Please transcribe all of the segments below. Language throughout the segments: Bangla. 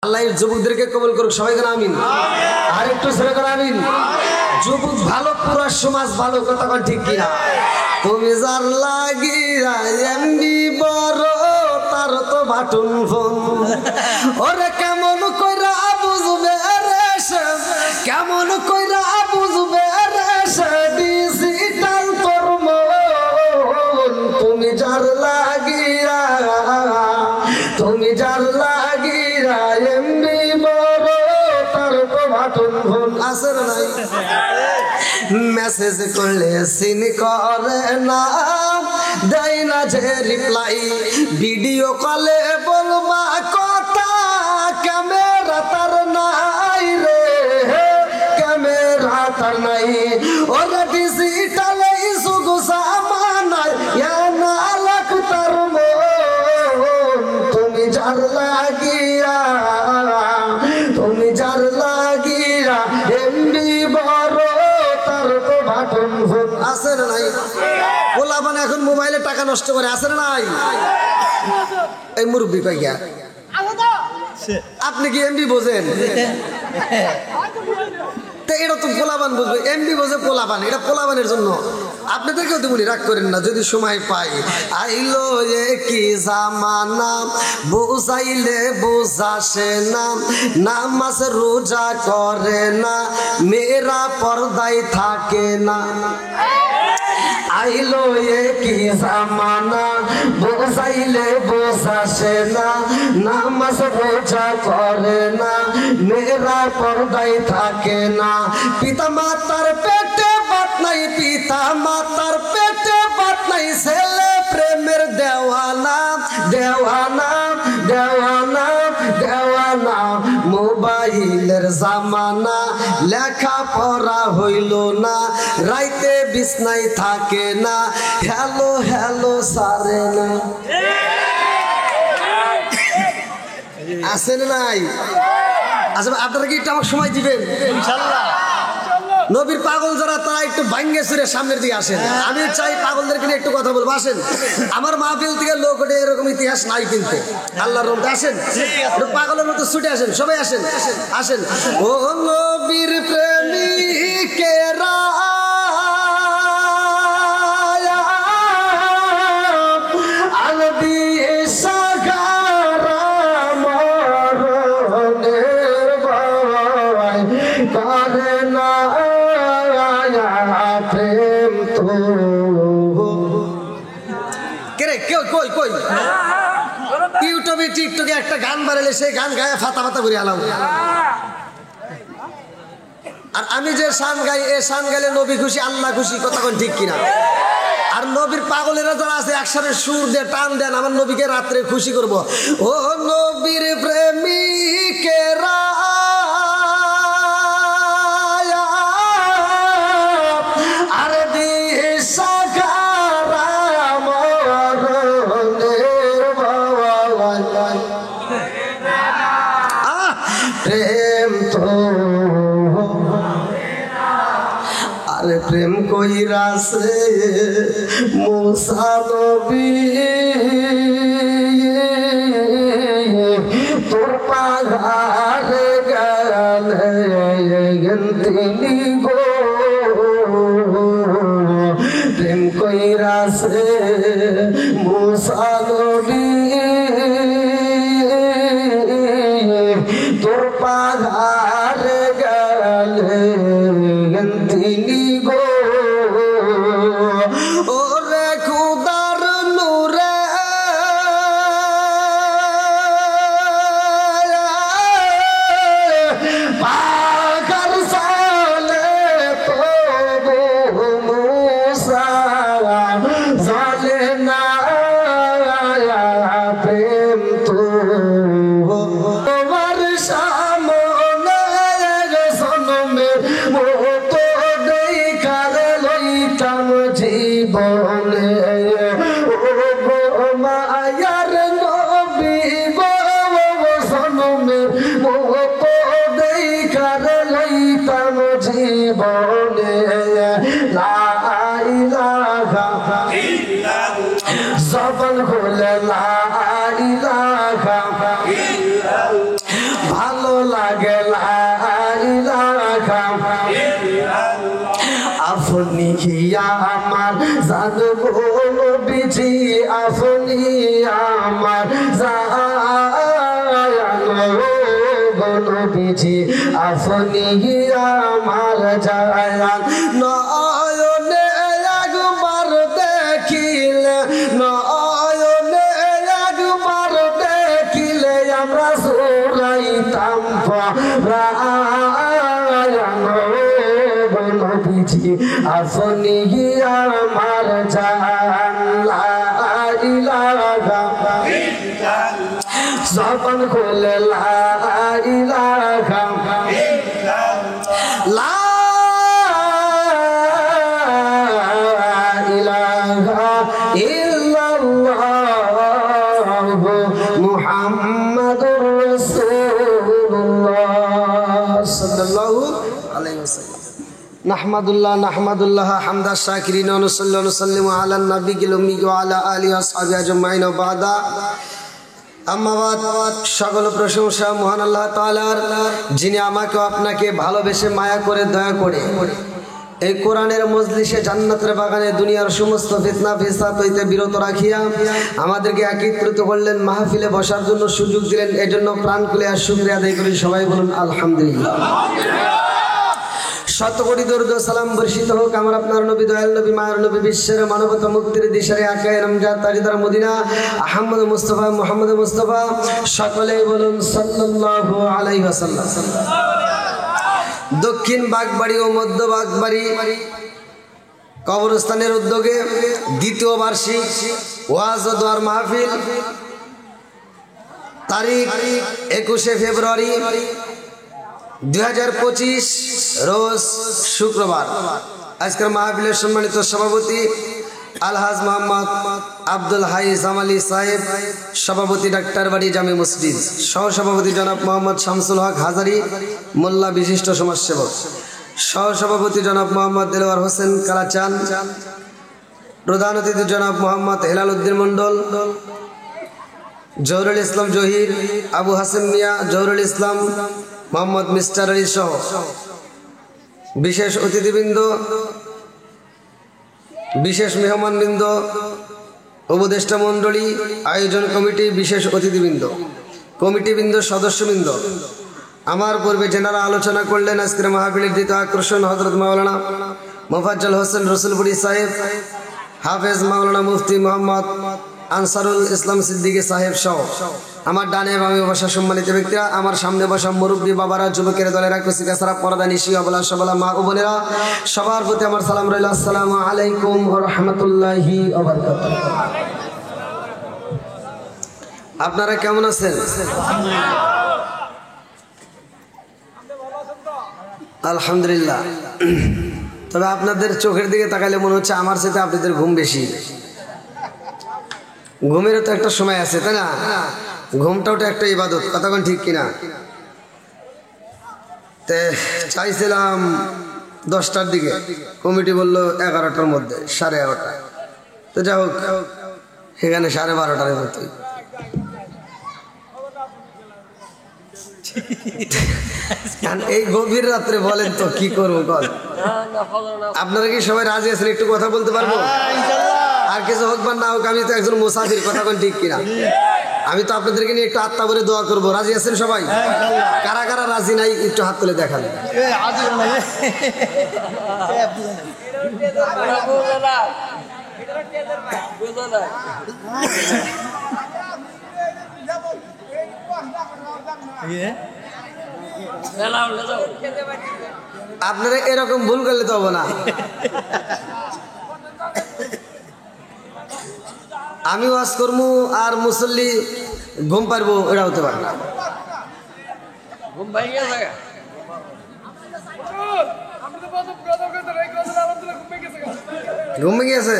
আল্লাহ যুবকদেরকে কবুল করুক, সবাই করে আমিন। আর একটু সবাই করে আমিন। যুবক ভালো, পুরো সমাজ ভালো, কথা কন ঠিক কিনা? তুমি যার লাগিয়া এমনি বড় তার তো বাটন ফোন, ওরে কেমন কইরা বুঝবে রে সে, কেমন কইরা বুঝবে রে সে ডিজিটাল তোর মন। তুমি যার লাগিয়া, তুমি যার লাগিয়া এমনি বড় তার তো বাটন ফোন। আছে না নাই? মেসেজ করলে সিন করে না, দেয় না যে রিপ্লাই, ভিডিও কলে বলবা কথা ক্যামেরা তার নাই রে, ক্যামেরা তার নাই। ওরা ডিজিটালে সুগু সামানায় না লাখ তার মন। তুমি যার লাগিয়া, তুমি যার লাগিয়া এমনি বড় তার তো বাটন ফোন। আছে না নাই? বলা মানে এখন মোবাইলে টাকা নষ্ট করে, আছে না নাই? এই মুরব্বী পাইয়া আপনি কি এমবি বোঝেন? এটা তো পোলাবান বুঝবে, এমবি বোঝে পোলাবান, এটা পোলাবানের জন্য। আপনাদেরকেও তো বলি, রাগ করেন না যদি সময় পাই। আইলো এ কি জামানা, বুঝাইলে বুঝাসে না, নামাজ রোজা করে না, মেয়েরা পর্দায় থাকে না। আইলো এ কি জামানা, বুঝাইলে বুঝাসে না, নামাজ রোজা করে না, মেয়েরা পর্দায় থাকে না। পিতা মাতার পেটে বাত নাই, পিতা মাতার পেটে বাত নাই, ছেলে প্রেমের দেওয়ানা, দেওয়ানা, দেওয়ানা, দেওয়ানা। মোবাইলের জামানা, লেখা পড়া হইল না, রাইতে বিছনায় থাকে না, হ্যালো হ্যালো সারে না। আসেন নাই? আচ্ছা আপনারা কি একটু আমার সময় দিবেন? ইনশাআল্লাহ। নবীর পাগল যারা তারা একটু ভাঙ্গে চুরে সামনের দিকে আসেন। আমি চাই পাগলদেরকে নিয়ে একটু কথা বলবো। আসেন, আমার মাহফিল থেকে লোক ওঠে এরকম ইতিহাস নাই কিন্তু আল্লাহর রহমতে। আসেন, পাগলের মতো ছুটে আসেন, সবাই আসেন, আসেন। ও নবীর প্রেমিকেরা ইউটিউবে টিকটকে একটা গান বাড়ালে সেই গান গায়ে ফাতা ফাতা করে আলাম। আর আমি যে শান গাই, এ শান গাইলে নবী খুশি, আল্লাহ খুশি, কথা কোন ঠিক কিনা? আর নবীর পাগলেরা যারা আছে একসাথে সুর দিয়ে টান দেন, আমার নবীকে রাত্রে খুশি করব। ও নবীর প্রেমিকেরা প্রেম কইরাছে মুসা নবী, তোর পাহাড়ে গেলেন তিনি গো। প্রেম কইরাছে মুসা নবী, তোর পাহাড়ে গেলেন তিনি গো। ওরে খুদার নূরে পাখার সালে তবু মুসা জানে না প্রেম তো তোমার সামনে জন্মে মতো দেখার লইতাম জীবনে। ও মায়ার নবী গো, জন্মে মতো দেখার লইতাম জীবনে। লা ইলাহা ইল্লাল্লাহ, জবান খুলে লা ইলাহা লাগে লা ইলাহা আপনি কি আমার জানবো নবীজি আপনি আমার নবীজি আপনি আমার জান নয়নে একবার দেখিলে নয়নে একবার দেখিলে আমরা সুরাইতাম নবীজি আপনি আমার জান লা ইলাহা জবান খুলে লা ইলাহা লা ইলাহা ইল্লাল্লাহ মুহাম্মাদুর রাসূলুল্লাহ সাল্লাল্লাহু আলাইহি ওয়াসাল্লাম নাহমাদুল্লাহ হামদা শাকিরিন ওয়া নুসাল্লিমু আলা নবিয়িল উম্মি ওয়া আলা আলিহি ওয়া সাহবিহি আজমাইন ওয়া বাদা আম্মা বাদ সকল প্রশংসা মহান আল্লাহ তাআলার যিনি আমাকে আপনাকে ভালোবেসে মায়া করে দয়া করে এই কোরআনের মজলিসে জান্নাতের বাগানে দুনিয়ার সমস্ত ফিতনা ফিসাদ হইতে বিরত রাখিয়া আমাদেরকে একত্রিত করলেন মাহফিলে বসার জন্য সুযোগ দিলেন এজন্য প্রাণ খুলে আর শুকরিয়া আদায় করি সবাই বলুন আলহামদুলিল্লাহ শত কোটি দরুদ সালাম বর্ষিত হোক আমার আপনার নবী দয়াল নবী মায়ের নবী বিশ্বের মানবতা মুক্তির দিশারি আকায়ে রমজান তাজদার মদিনা আহমদ মুস্তাফা মুহাম্মদ মুস্তাফা সকলেই বলুন সাল্লাল্লাহু আলাইহি ওয়াসাল্লাম দক্ষিণ বাগবাড়ি ও মধ্য বাগবাড়ি কবরস্থানের উদ্যোগে দ্বিতীয় বার্ষিক ওয়াজ ও দোয়ার মাহফিল তারিখ 21 ফেব্রুয়ারি 2025 রোজ শুক্রবার আজকের মাহফিলের সম্মানিত সভাপতি আলহাজ মোহাম্মদ আব্দুল হাই জামালি সাহেব সভাপতি ডাক্তার বাড়ি জামে মসজিদ সহসভাপতি জনাব মোহাম্মদ শামসুল হক হাজারি মোল্লা বিশিষ্ট সমাজসেবক সহসভাপতি জনাব মোহাম্মদ দেলোয়ার হোসেন কালাচান প্রধান অতিথি জনাব মোহাম্মদ হেলাল উদ্দিন মন্ডল জহুরুল ইসলাম জহির আবু হাসেম মিয়া জহুরুল ইসলাম মোহাম্মদ মিস্টার আলী সহ বিশেষ অতিথিবৃন্দ বিশেষ মেহমানবৃন্দ উপদেষ্টা মণ্ডলী আয়োজন কমিটি বিশেষ অতিথিবৃন্দ কমিটিবৃন্দ সদস্যবৃন্দ আমার পূর্বে যেনারা আলোচনা করলেন আজকের মাহফিলের দ্বিতীয় আকর্ষণ হযরত মাওলানা মোফাজ্জল হোসেন রসুলপুরি সাহেব হাফেজ মাওলানা মুফতি মোহাম্মদ আনসারুল ইসলাম সিদ্দিকী সাহেব সহ আমার ডানে বামে বসা সম্মানিত ব্যক্তিরা আমার সামনে বসা মুরব্বী বাবারা যুবকের দলেরা কুসিকা সারা পর্দা নিশি অবলা সবলা মা ও বোনেরা সবার প্রতি আমার সালাম রইল আসসালামু আলাইকুম ওয়া রাহমাতুল্লাহি ওয়া বারাকাতুহু আপনারা কেমন আছেন আলহামদুলিল্লাহ তবে আপনাদের চোখের দিকে তাকালে মনে হচ্ছে আমার সাথে আপনাদের ঘুম বেশি ঘুমেরও তো একটা সময় আছে তাই না ঘুমটাও তো একটা ইবাদত কতক্ষণ ঠিক কিনা তে চাইছিলাম 10টার দিকে কমিটি বলল 11টার মধ্যে 11:30 তো যাই হোক সেখানে 12:30টার মতোই এই গভীর রাত্রে বলেন তো কি করবো বল আপনারা কি সবাই রাজি আছেন একটু কথা বলতে পারবো আর কিছু হোক বা না হোক আমি তো একজন মুসাফির কথা কোন ঠিক কিনা আমি তো আপনাদেরকে নিয়ে একটু আত্মা ভরে দোয়া করবো রাজি আছেন সবাই কারা কারা রাজি নাই একটু হাত তুলে দেখান আপনারা এরকম ভুল করলে তো হবে না আমি ওয়াজ করবো আর মুসল্লি ঘুম পারবো এটা হতে পারে না ঘুমে গিয়েছে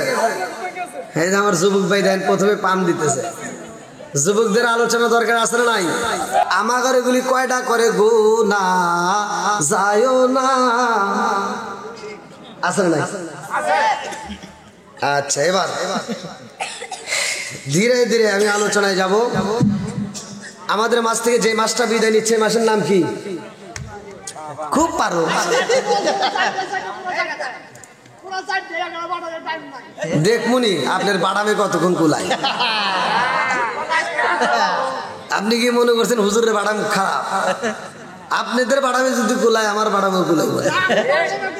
এই যে আমার যুবক ভাই দেন প্রথমে পাম দিতেছে যুবকদের আলোচনা দরকার আছে না নাই আমার এগুলি কয়টা করে গো না যায় না আছে না আচ্ছা এবার ধীরে ধীরে আমি আলোচনায় যাব আমাদের মাস থেকে যে মাসটা বিদায় নিচ্ছে মাসের নাম কি খুব পারো। দেখমুনি আপনার বাড়ামে কতক্ষণ কুলায়। আপনি কি মনে করছেন হুজুরের বাড়াম খারাপ? আপনাদের বাড়ামে যদি কুলায় আমার বাড়ামে কুলাই।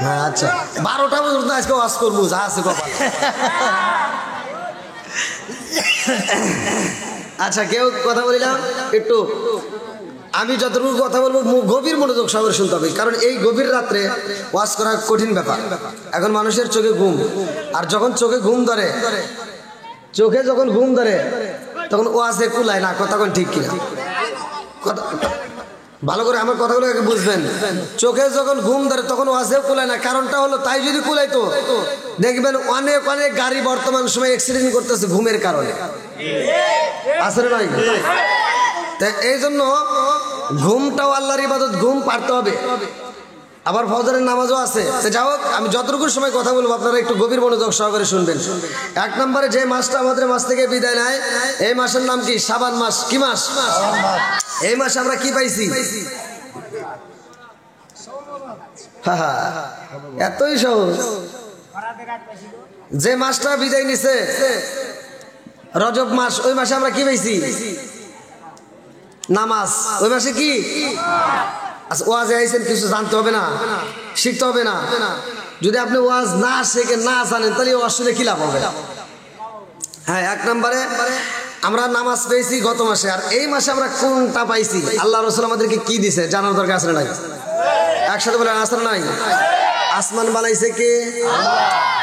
হ্যাঁ আচ্ছা 12টা পর্যন্ত আজকে ওয়াজ করবো যা আছে কপাল। আচ্ছা কেউ কথা বলিলাম একটু, আমি যতটুকু কথা বলবো গভীর মনোযোগ সহকারে শুনতে হবে, কারণ এই গভীর রাত্রে ওয়াজ করা কঠিন ব্যাপার। এখন মানুষের চোখে ঘুম, আর যখন চোখে ঘুম ধরে, চোখে যখন ঘুম ধরে তখন ওয়াজে কুলায় না। কথা কোন ঠিক কিনা? কথা ভালো করে আমার কথাগুলো বুঝবেন। চোখে যখন ঘুম ধরে তখন ওয়াজেও কুলায় না। কারণটা হলো তাই যদি কুলাইতো দেখবেন অনেক অনেক গাড়ি বর্তমান সময় অ্যাক্সিডেন্ট করতেছে ঘুমের কারণে, আসলে নাই? এই জন্য ঘুমটাও আল্লাহর ইবাদত, ঘুম পারতে হবে। আবার ফজরের নামাজও আছে। যাই হোক, আমি যতটুকু সময় কথা বলবো আপনারা একটু গভীর মনোযোগ সহকারে শুনবেন। 1 নম্বরে যে মাসটা আমাদের মাস থেকে বিদায় নেয়, এই মাসের নাম কি? শাবান মাস। কি মাস? এই মাসে আমরা কি পাইছি? এতই সহজ। যে মাসটা বিদায় নিছে রজব মাস, ওই মাসে আমরা কি পাইছি? নামাজ। ওই মাসে কি? আচ্ছা ওয়াজে আইছেন, কিছু জানতে হবে না? শিখতে হবে না? যদি আপনি ওয়াজ না শেখেন, না জানেন, তাহলে ওয়াজ শুনে কি লাভ হবে? হ্যাঁ 1 নম্বরে আমরা নামাজ পেয়েছি গত মাসে। আর এই মাসে আমরা কোনটা পাইছি? আল্লাহ রাসূল আমাদেরকে কি দিছে জানার দরকার আছে না? একসাথে বলে আছে না? আসমান বানাইছে কে?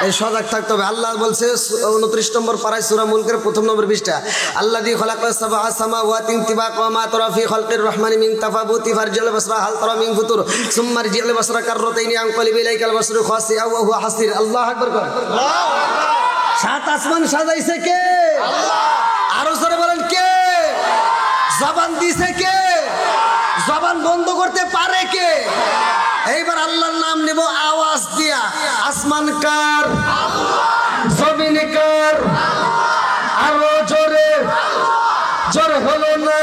এই সজাগ থাকতে হবে। আল্লাহ বলছে 29 নম্বর পারায় সূরা মুলকের 1 নম্বর পৃষ্ঠা, আল্লাযী খালাকাস সাবআ সামাওয়াতি তিবাকা ওয়া মা তারা ফি খালকির রহমানি মিন তাফাবুতি ফারজিল বাসরা হাল তারা মিন ফুতুর সুম্মা রজিল বাসরা কাররাতাইনি আনকালিব ইলাইকাল বাসরু খাসিআ ওয়া হুয়া হাসির। আল্লাহু আকবার কর। আল্লাহু আকবার। 7 আসমান সাজাইছে কে? আল্লাহ। আরো জোরে বলেন কে? জবান দিছে কে? জবান বন্ধ করতে পারে কে? এইবার আল্লাহর নাম নেব আওয়াজ দিয়া। আসমান কার? জমিন কার? আরো জোরে, জোরে হলো না,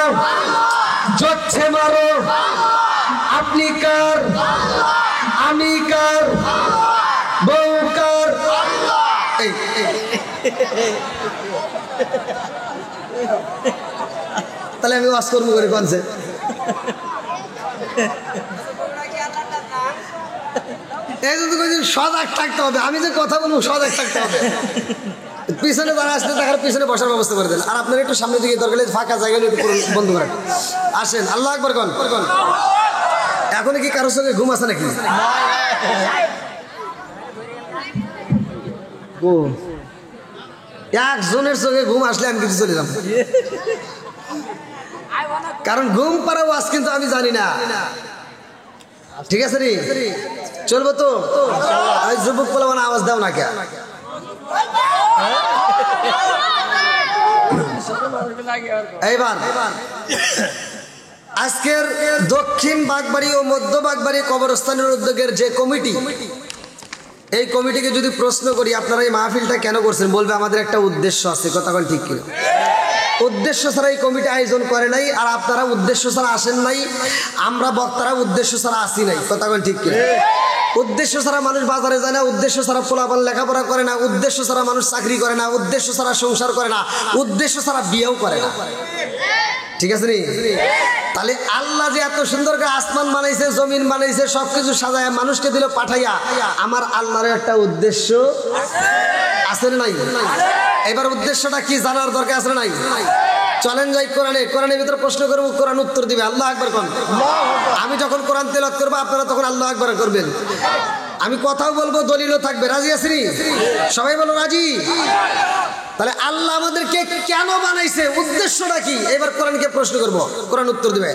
জোরছে মারো। আপনি কার? আমি কার? বউ কার? তাহলে আমি ওয়াজ করবো করে কোনছে? এই জন্য সজাগ থাকতে হবে। আমি যে কথা বলবো সজাগ থাকতে হবে। পিছনে যারা আসলে তার পিছনে বসার ব্যবস্থা করে দেন। আর আপনার একটু সামনের দিকে দরকার ফাঁকা জায়গা একটু বন্ধ করেন। আসেন, আল্লাহু আকবার কোন। এখন কি কারোর সঙ্গে ঘুম আছে নাকি? একজনের সঙ্গে ঘুম আসলে আমি কিছু চলে যাব, কারণ ঘুম পাড়া ওয়াজ কিন্তু আমি জানি না। ঠিক আছে রে, চলবো তো? আমি যুবক বলে মানে আওয়াজ দাও না কে? এইবার আজকের দক্ষিণ বাগবাড়ি ও মধ্য বাগবাড়ি কবরস্থানের উদ্যোগের যে কমিটি, এই কমিটিকে যদি প্রশ্ন করি আপনারা এই মাহফিলটা কেন করছেন, বলবে আমাদের একটা উদ্দেশ্য আছে। কথা বল ঠিক কিনা? উদ্দেশ্য ছাড়া এই কমিটি আয়োজন করে নাই, আর আপনারা উদ্দেশ্য ছাড়া আসেন নাই, আমরা বক্তারা উদ্দেশ্য ছাড়া আসি নাই। কথা বল ঠিক কিনা? উদ্দেশ্য ছাড়া মানুষ বাজারে যায় না, উদ্দেশ্য ছাড়া পোলাপান লেখাপড়া করে না, উদ্দেশ্য ছাড়া মানুষ চাকরি করে না, উদ্দেশ্য ছাড়া সংসার করে না, উদ্দেশ্য ছাড়া বিয়েও করে না। ঠিক আছে নি? তাহলে আল্লাহ যে এত সুন্দর করে আসমান বানাইছে, জমিন বানাইছে, সবকিছু সাজায় মানুষকে দিল পাঠাইয়া, আমার আল্লাহর একটা উদ্দেশ্য আছে না নাই? এবার উদ্দেশ্যটা কি জানার দরকার আছে না নাই? চলেন যাই কোরআনে। কোরআনের ভিতরে প্রশ্ন করবো, কোরআন উত্তর দিবে। আল্লাহু আকবার কোন। আমি যখন কোরআন তেলাওয়াত করবো আপনারা তখন আল্লাহু আকবার করবেন। আমি কথাও বলবো, দলিলও থাকবে। রাজি আছেন? সবাই বলো রাজি। তাহলে আল্লাহ আমাদেরকে কেন বানাইছে, উদ্দেশ্যটা কি? এবার কোরআনকে প্রশ্ন করব, কোরআন উত্তর দিবে।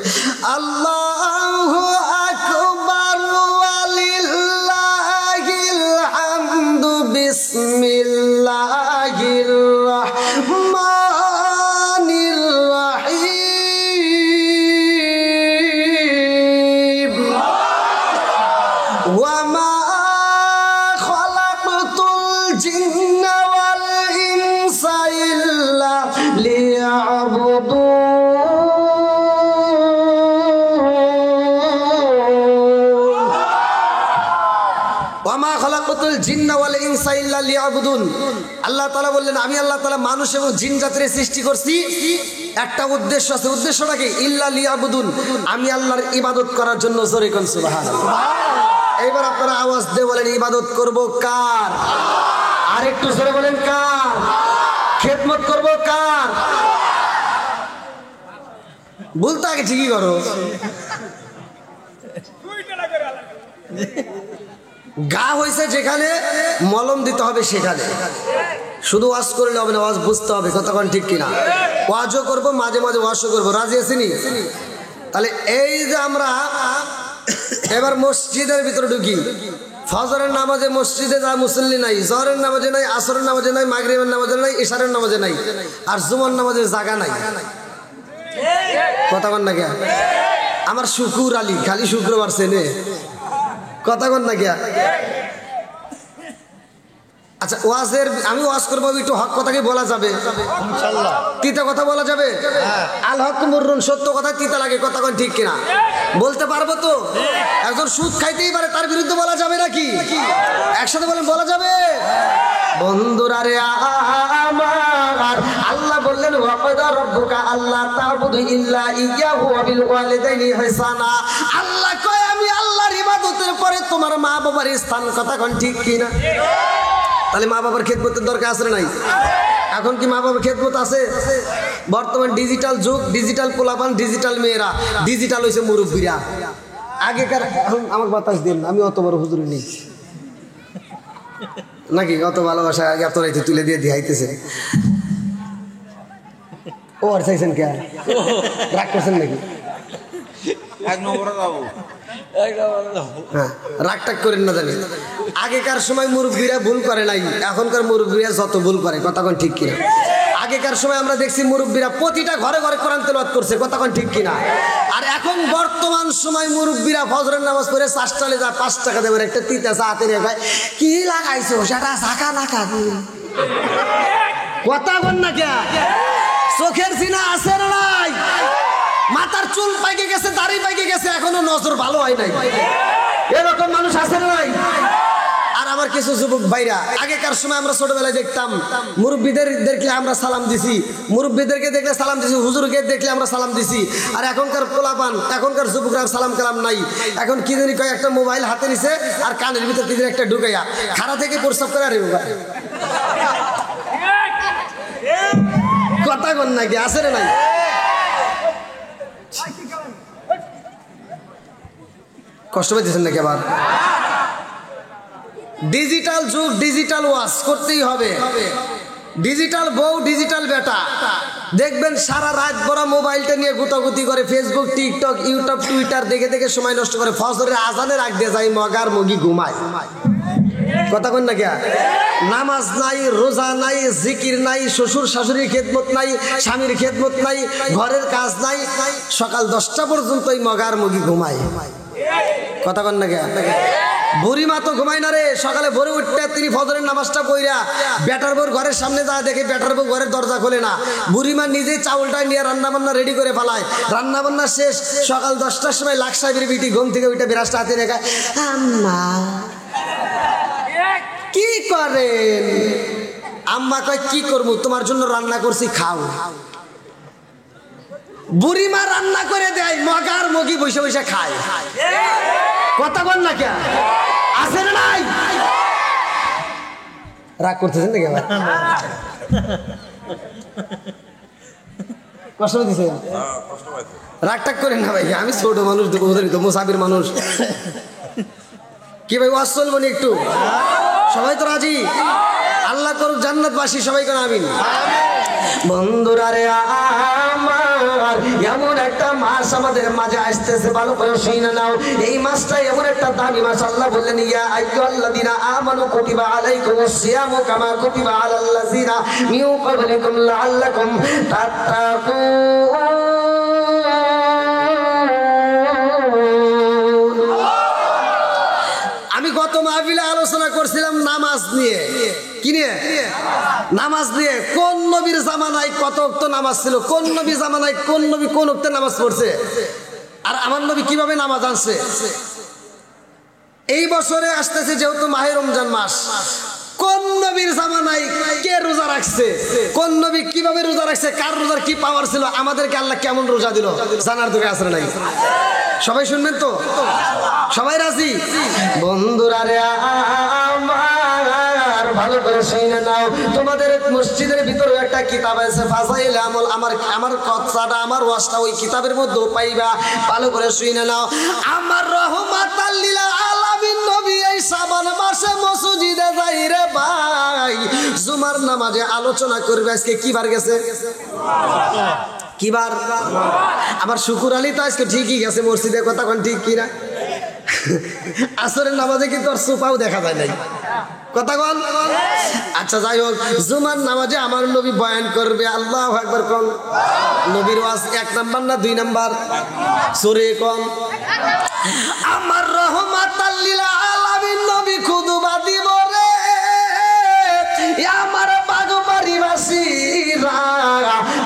আল্লাহু আকবার ওয়ালিল্লাহিল হামদু বিসমিল্লাহির রাহমানির রাহিম। ওয়া মা খালাকতুল জিন্না ওয়াল ইনসা ইল্লা লিয়াবুদুন। ওয়ামা খালাকাতুল জিন্না ওয়াল ইনসা ইল্লা লিয়াবুদুন। আল্লাহ তাআলা বললেন আমি আল্লাহ তাআলা মানুষ এবং জিন জাতির সৃষ্টি করছি একটা উদ্দেশ্য আছে। উদ্দেশ্যটা কি? ইল্লা লিয়াবুদুন, আমি আল্লাহর ইবাদত করার জন্য। জোরে কোন সুবহানাল্লাহ। এইবার আপনারা আওয়াজ দিয়ে বলেন ইবাদত করব কার? আর একটু জোরে বলেন কার? খেদমত করব কার? বলতে আগে ঠিকই করো। গা হয়েছে যেখানে মলম দিতে হবে সেখানে। শুধু ওয়াজ করলে হবে না, ওয়াজ বুঝতে হবে। কতক্ষণ ঠিক কিনা? ওয়াজও করবো, মাঝে মাঝে ওয়াজও করবো। রাজি আছেনি? তাহলে এই যে আমরা এবার মসজিদের ভিতরে ঢুকি, ফজরের নামাজে মসজিদে যা মুসল্লি নাই, জহরের নামাজে নাই, আসরের নামাজে নাই, মাগরিবের নামাজে নাই, ইশারের নামাজে নাই, আর জুমার নামাজের জায়গা নাই। কথা কন না কে? আমার শুকুর আলী খালি শুক্রবার চেনে। কথা কন না কে? আচ্ছা ওয়াজের আমি ওয়াজ করবো, একটু হক কথা কি বলা যাবে? ইনশাআল্লাহ। তিতা কথা বলা যাবে? আল হক মুররুন, সত্য কথা তিতা লাগে। কথা কন ঠিক কিনা? বলতে পারবো তো? একজন সুদ খাইতেই পারে, তার বিরুদ্ধে বলা যাবে নাকি? একসাথে বলেন বলা যাবে? বন্ধুরা রে আমার, আল্লাহ বললেন ওয়াকাদা রাব্বুকা আল্লা তা'বুদু ইল্লা ইয়্যাহু ওয়া বিল ওয়ালিদাইনি ইহসানা। আল্লাহ কয় আমি আল্লাহর ইবাদতের পরে তোমার মা বাবার স্থান। কথা কোন ঠিক কিনা? তাহলে মা বাবার খেদমতের দরকার আছে না নাই? এখন কি মা বাবার খেদমত আছে? বর্তমান ডিজিটাল যুগ, ডিজিটাল পোলাপান, ডিজিটাল মেয়েরা, ডিজিটাল হয়েছে মুরব্বীরা। আগেকার আমাকে বাতাস দিন, আমি অত বড় হুজুর নেই নাকি? অত ভালোবাসা এত রাইতে তুলে দিয়ে দিহাইতেছে। ও আর চাইছেন কে? রাগ করছেন নাকি? হ্যাঁ, রাগ টাগ করেন না জানি। আগেকার সময় মুরব্বীরা ভুল করে নাই, এখনকার মুরব্বীরা যত ভুল করে। কথা কোন ঠিক কিনা? আগেকার সময় আমরা দেখছি মুরব্বীরা প্রতিটা ঘরে ঘরে কোরআন তেলাওয়াত করছে। কথা কোন ঠিক কিনা? আর এখন বর্তমান সময় মুরব্বীরা ফজরের নামাজ পড়ে চাষটালে যা 5 টাকা দেবেন একটা তিতা চা হাতে রেখে কি লাগাইছো সেটা ঝাঁকা নাকা। কথা কোন না কে? চোখের সিনা আছে না নাই? মাথার চুল পাইকে গেছে, দাড়ি পাইকে গেছে, এখনো নজর ভালো হয় নাই। এরকম মানুষ আছে না নাই? আর আমার কিছু যুবক ভাইরা, আগেকার সময় আমরা ছোটবেলায় দেখতাম মুরব্বীদের দেখলে আমরা সালাম দিছি, মুরব্বীদেরকে দেখলে সালাম দিছি, হুজুরকে দেখলে আমরা সালাম দিছি। আর এখনকার পোলাপান, এখনকার যুবকরা সালাম কালাম নাই। এখন কি জানি কয় একটা মোবাইল হাতে নিছে আর কানের ভিতর কি জানি একটা ঢুকাইয়া খাড়া থেকে প্রস্তাব করে। আরে কথা কন নাকি? আছে না নাই? কষ্ট পাইতেছেন নাকি? আবার ডিজিটাল যুগ, ডিজিটাল ওয়াজ করতেই হবে। ডিজিটাল বউ, ডিজিটাল বেটা, দেখবেন সারা রাত বড় মোবাইলটা নিয়ে গুতাগুতি করে, ফেসবুক, টিকটক, ইউটিউব, টুইটার দেখে দেখে সময় নষ্ট করে। ফজরের আজানের আগ দিয়ে যায় মগার মগি ঘুমায়। কথা কন না কে? নামাজ নাই, রোজা নাই, জিকির নাই, শ্বশুর শাশুড়ির খেদমত নাই, স্বামীর খেদমত নাই, ঘরের কাজ নাই, সকাল 10টা পর্যন্ত মগার মগি ঘুমায়। কথা কন না কে? বুড়ি মা তো ঘুমায় না রে। সকালে ভোরে উঠতে তিনি ফজরের নামাজটা পড়া বেটার বউর ঘরের সামনে যা দেখে বেটার বউ ঘরের দরজা খোলে না। বুড়ি মা নিজেই চাউলটা নিয়ে রান্না বান্না রেডি করে ফেলায়। রান্না বান্না শেষ, সকাল 10টার সময় লাখ সাহেবের বিটি ঘুম থেকে উঠে বিরাজটা হাতে রেখে আম্মা কি করেন? আম্মা কয় কি করবো, তোমার জন্য রান্না করছি খাও। বুড়িমা রান্না করে দেয়, মগার মগি বসে বসে খায়। কথা বল না কে? আছে না নাই? রাগ করতেছেন নাকি? আবার কষ্ট দিছে? রাগ টাগ করেন না ভাই, আমি ছোট মানুষ, তো মুসাফির মানুষ। কি ভাই ওয়াজ চলবো না একটু? সবাই তো রাজি? আল্লাহ করুক জান্নাতবাসী, সবাই করে আমিন। বন্ধুরা রে আমার, এমন একটা মাস আমাদের মাঝে আসতেছে, ভালো করে শুনে নাও। এই মাসটা এমন একটা দামি মাস। আল্লাহ বললেন ইয়া আইয়ুহাল্লাযীনা আমানু কুতিবা আলাইকুমুস সিয়ামু কামা কুতিবা আলাল্লাযীনা মিন ক্বাবলিকুম লাআল্লাকুম তাত্তাকুন। আমি গত মাহফিলে আলোচনা করছিলাম নামাজ নিয়ে। কি নিয়ে? নামাজ নিয়ে। কোন নবীর জামানায় কত ওয়াক্ত নামাজ ছিল, কোন নবী জামানায় কোন নবী কোন ওয়াক্তে নামাজ পড়ছে, আর আমার নবী কিভাবে নামাজ আনছে, এই বছরে আসতেছে যেহেতু মাহে রমজান মাস, কোন নবীর জামানায় কে রোজা রাখছে, কোন নবী কিভাবে রোজা রাখছে, কার রোজার কি পাওয়ার ছিল, আমাদেরকে আল্লাহ কেমন রোজা দিল জানার দরকার আছে নাই? সবাই শুনবেন তো? সবাই রাজি? বন্ধুরা রে আমার ভালো করে শুনে নাও, তোমাদের মসজিদের ভিতরে একটা কিতাব আছে ফাজাইল আমল, আমার কথাটা আমার ওয়াজটা ওই কিতাবের মধ্যে পাইবা, ভালো করে শুনে নাও। আমার রহমাতাল লিল আলামিন নবী এই শাবান মাসে মসজিদে যাই রে ভাই, জুমার নামাজে আলোচনা করবে। আজকে কি বার গেছে? কি বার? আমার শুকুর আলী তো আজকে ঠিকই গেছে মসজিদে, কথা কোন ঠিক কিনা? আসরের নামাজে কিন্তু আর সুপাও দেখা যায় নাই, কথা কোন? আচ্ছা যাই হোক, জুমার নামাজে আমার নবী বয়ান করবে। আল্লাহু আকবার কোন? নবীর ওয়াজ 1 নাম্বার না 2 নাম্বার? সূরা কোন? আমার রহমাতাল লিল আলামিন নবী খুতবা দিব রে আমার বাগবাড়িবাসীরা।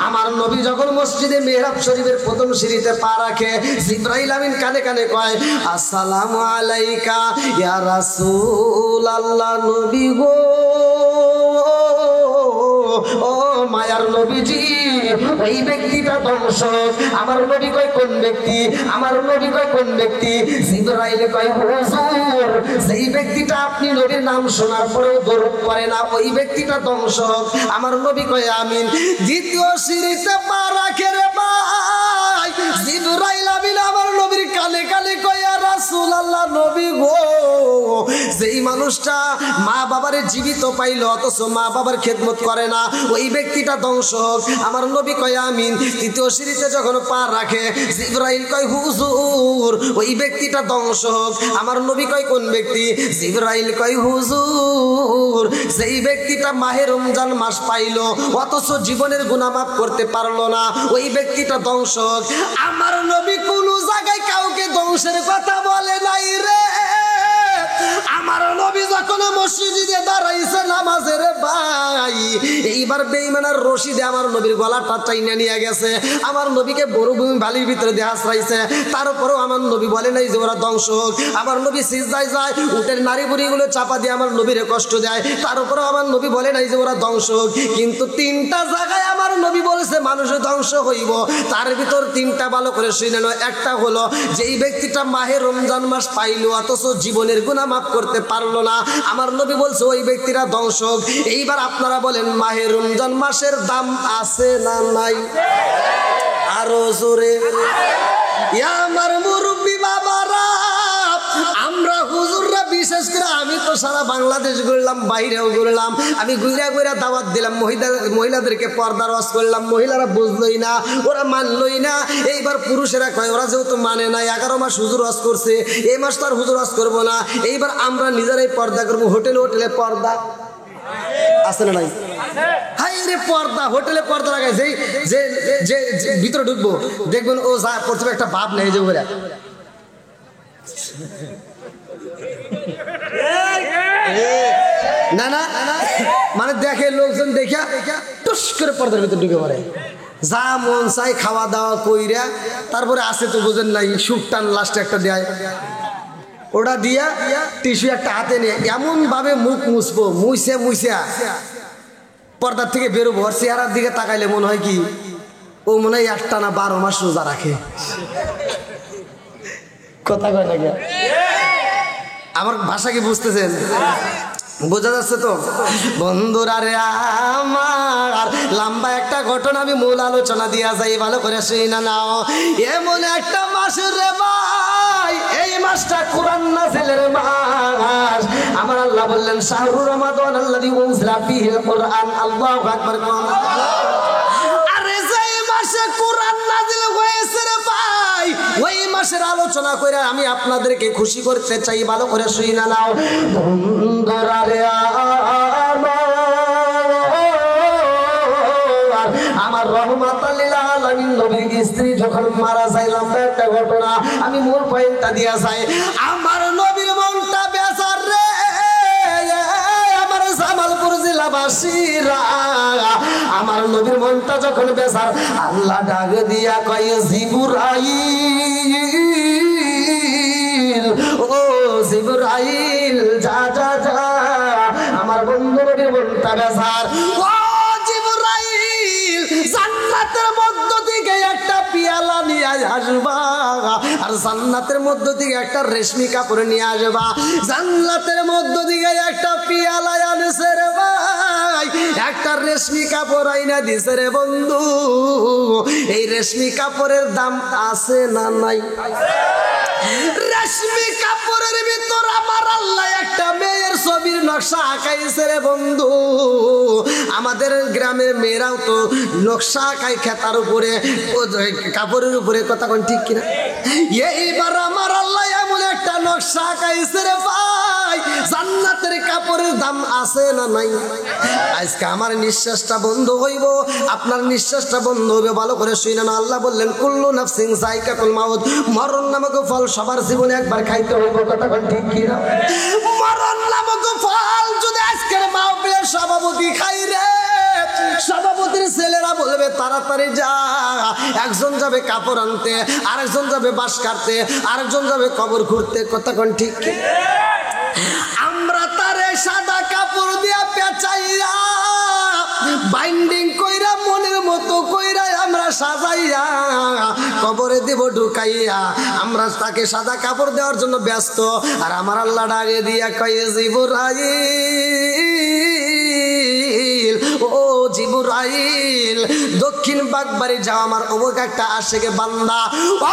আমার নবী যখন মসজিদে মেহরাব শরীফের প্রথম সিঁড়িতে পা রাখে, জিবরাইল আমিন কানে কানে কয় আসসালামু আলাইকা ইয়া রাসূলুল্লাহ, নবী গো ও মায়ার নবীজি। ওই ব্যক্তিটা ধ্বংস। আমার নবী কয় কোন ব্যক্তি? আমার নবী কয় কোন ব্যক্তি? জিবরাইল কয় হুজুর, যেই ব্যক্তিটা আপনি নবীর নাম শোনার পরেও দরুদ পড়ে না, ওই ব্যক্তিটা ধ্বংস। আমার নবী কয় আমিন। দ্বিতীয় সিঁড়িতে পা রাখে রে ভাই, জিবরাইল আমিন আমার নবীর কানে কানে কয় ইয়া রাসূলুল্লাহ, নবী গো যেই মানুষটা মা বাবারে জীবিত পাইল অথচ মা বাবার খেদমত করে না, ওই ব্যক্তিটা ধ্বংস হোক। আমার নবী কয় আমিন। তৃতীয় সিঁড়িতে যখন পা রাখে, জিবরাইল কয় হুজুর, ওই ব্যক্তিটা ধ্বংস হোক। আমার নবী কয় কোন ব্যক্তি? জিবরাইল কয় হুজুর, যেই ব্যক্তিটা মাহে রমজান মাস পাইল অথচ জীবনের গুনাহ মাফ করতে পারলো না, ওই ব্যক্তিটা ধ্বংস হোক। আমার নবী কোন জায়গায় কাউকে ধ্বংসের কথা বলে নাই রে। আমার নবী যখন মসজিদে দাঁড়াইছে নামাজের ভাই, এইবার বেঈমানের রশিদে আমার নবীর গলাটা টাইনা নিয়ে গেছে। আমার নবীকে মরুভূমি বালির ভিতরে দিয়ে আশ্রাইছে, তারপরেও আমার নবী বলে নাই যে ওরা ধ্বংস হোক। আমার নবী সিজদায় যায়, উটের নারী বুড়িগুলো চাপা দিয়ে আমার নবীরে কষ্ট দেয়, তারপরেও আমার নবী বলে নাই যে ওরা ধ্বংস হোক। কিন্তু 3টা জায়গায় আমার নবী বলেছে মানুষ ধ্বংস হইব, তার ভিতর 3টা ভালো করে শুনে নাও। একটা হলো যেই ব্যক্তিটা মাহে রমজান মাস পাইলো অথচ জীবনের গুনাহ মাফ করতে পারলো না, আমার নবী বলছে ওই ব্যক্তিরা ধ্বংস হোক। এইবার আপনারা বলেন মাহে রমজান মাসের দাম আছে না নাই? আরো জোরে। আমার মুরব্বী বাবারা, আমরা হুজুররা বিশেষ করে, আমি তো সারা বাংলাদেশ ঘুরলাম, বাইরেও ঘুরলাম, আমি ঘুরে ঘুরে দাওয়াত দিলাম, মহিলাদেরকে পর্দার ওয়াজ করলাম, মহিলারা বুঝলোই না, ওরা মানলই না। এইবার পুরুষেরা কয় ওরা যেহেতু মানে না, 11 মাস হুজুর ওয়াজ করছে, এই মাস তো আর হুজুর ওয়াজ করবো না, এইবার আমরা নিজেরাই পর্দা করবো। হোটেলে হোটেলে পর্দা আছে না নাই? হাই রে পর্দা, হোটেলে পর্দা লাগায়, যে যে ভিতরে ঢুকবো দেখবেন ও যা প্রথমে একটা ভাব নেই যে ওরা না না মানে দেখে লোকজন দেখা টুস করে পর্দার ভিতরে ঢুকে পড়ে, যা মন চাই খাওয়া দাওয়া কইরা, তারপরে আসে তো বুঝেন নাই সুখ টান লাস্টে একটা দেয়, ওটা দিয়া টিস্যু একটা হাতে নিয়ে এমন ভাবে মুখ মুছবো, মুইসা পর্দার থেকে বেরোবো। আর চেহারার দিকে তাকাইলে মনে হয় কি ও মনে হয় 1 টানা 12 মাস রোজা রাখে। কথা কয় না? আমার ভাষা কি বুঝতেছেন? বোঝা যাচ্ছে তো বন্ধুরা রে আমার? লম্বা একটা ঘটনা আমি মূল আলোচনা দিয়া যাই, ভালো করে শুনে নাও। এমন একটা মাস রে ভাই, এই মাসটা কোরআন নাযিলের মাস। আমার আল্লাহ বললেন শাহরুর রমাদান আল্লাযী উনজিলা ফীহিল কুরআন। আল্লাহু আকবার। আরে যেই মাসে কোরআন নাযিল হয়েছে রে ভাই, ওই মাসের আলোচনা করে আমি আপনাদেরকে খুশি করতে চাই, ভালো করে শুনে নাও। বন্ধুরা রে আমার রহমাতাল লিল আলামিন নবীর স্ত্রী যখন মারা যায়, লম্বা একটা ঘটনা, আমি মূল পয়েন্টটা দিয়া যাই। আমার নবীর মনটা বেজার রে, আমার জামালপুর জেলাবাসীরা, আমার নবীর মনটা যখন বেজার, আল্লাহ ডাক দিয়া কয় জিবরাইল, ও জিবরাইল যাবে স্যার। ও জিবরাইল, জান্নাতের মধ্য থেকে একটা পিয়ালা নিয়ে আসবা, আর জান্নাতের মধ্য থেকে একটা রেশমি কাপড় নিয়ে আসবা। জান্নাতের মধ্য থেকে একটা পিয়ালা আনছে রে ভাই, একটা রেশমি কাপড় আইনা দিছে রে বন্ধু। এই রেশমি কাপড়ের দাম আছে না নাই? রেশমি কাপড়ের ভিতর আমার আল্লাহ একটা মেয়ের ছবির নকশা আঁকাইছে রে বন্ধু। আমাদের গ্রামের মেয়েরাও তো নকশা আঁকায় খেতার উপরে, কাপড়ের উপরে, কথা কোন ঠিক কিনা? এইবার আমার আল্লাহ এমন একটা নকশা আঁকাইছে রে ভাই, জান্নাতের কাপড়ের দাম আছে না নাই? আজকে আমার নিঃশ্বাসটা বন্ধ হইব, আপনার নিঃশ্বাসটা বন্ধ হবে, ভালো করে শুই না। আল্লাহ বললেন কুল্লু নাফসিন যায়কাতুল মাউত, মরণ নামক ফল সবার জীবনে একবার খাইতে হইব, কথা কোন ঠিক কিনা? মরণ নামক ফল যদি আজকের মাহফিলের সভাপতি খাই রে, সভাপতির ছেলেরা বলবে তাড়াতাড়ি যা, একজন যাবে কাপড় আনতে, আরেকজন যাবে বাঁশ কাটতে, আরেকজন যাবে কবর খুঁড়তে, কথা কোন ঠিক? আমরা তারে সাদা কাপড় দিয়া পেঁচাইয়া বাইন্ডিং কইরা মনের মতো কইরা আমরা সাজাইয়া কবরে দেব ঢুকাইয়া, আমরা তাকে সাদা কাপড় দেওয়ার জন্য ব্যস্ত। আর আমার আল্লাহ ডাকে দিয়া কয়ে জিবরাইল, ও জিবরাইল, দক্ষিণ বাগবাড়ি যাও, আমার অমুক একটা আশেকে বান্দা। ও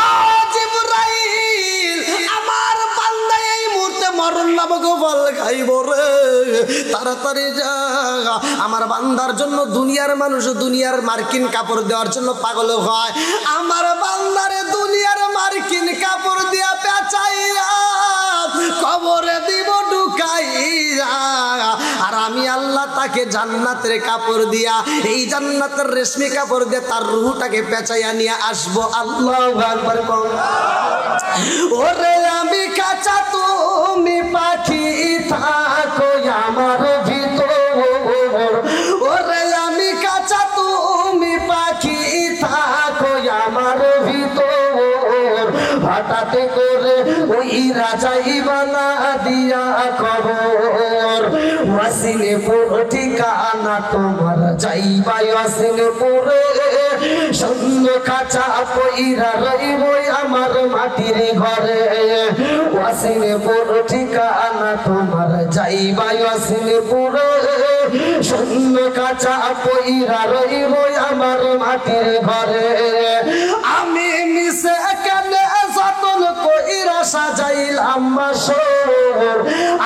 জিবরাইল, আমার বান্দা এই মুহূর্তে মরণ নামক ফল খাইব রে, তাড়াতাড়ি যা। আমার বান্দার জন্য দুনিয়ার মানুষ দুনিয়ার মার্কিন কাপড় দেওয়ার জন্য পাগল হয়, আমার বান্দারে দুনিয়ার মার্কিন কাপড় দিয়া পেঁচাইয়া কবরে দিব ঢুকাইয়া, আর আমি আল্লাহ তাকে জান্নাতের কাপড় দিয়া, এই জান্নাতের রেশমি কাপড় দিয়ে তার রূহটাকে পেঁচাইয়া নিয়ে আসবো। আল্লাহু আকবার। ওরে আমি কাঁচা তুমি পাখি থাকো আমার ভিতর, ওরে আমি কাঁচা তুমি পাখি থাকো আমার ভিতর, হঠাৎ করে ওই রাজাই বানা দিয়া খবর, ওয়াসিনপুর ঠিকানা তোমার যাইবা ওয়াসিনপুরে, সৈন্য কাঁচা পইরা রইব আমার মাটির ঘরে, ওয়াসিনপুর ঠিকানা তোমার যাইবা ওয়াসিনপুরে, সৈন্য কাঁচা পইরা রইব আমার মাটির ঘরে। আমি মিশে কেনে যতন কইরা সাজাইলাম বাসর,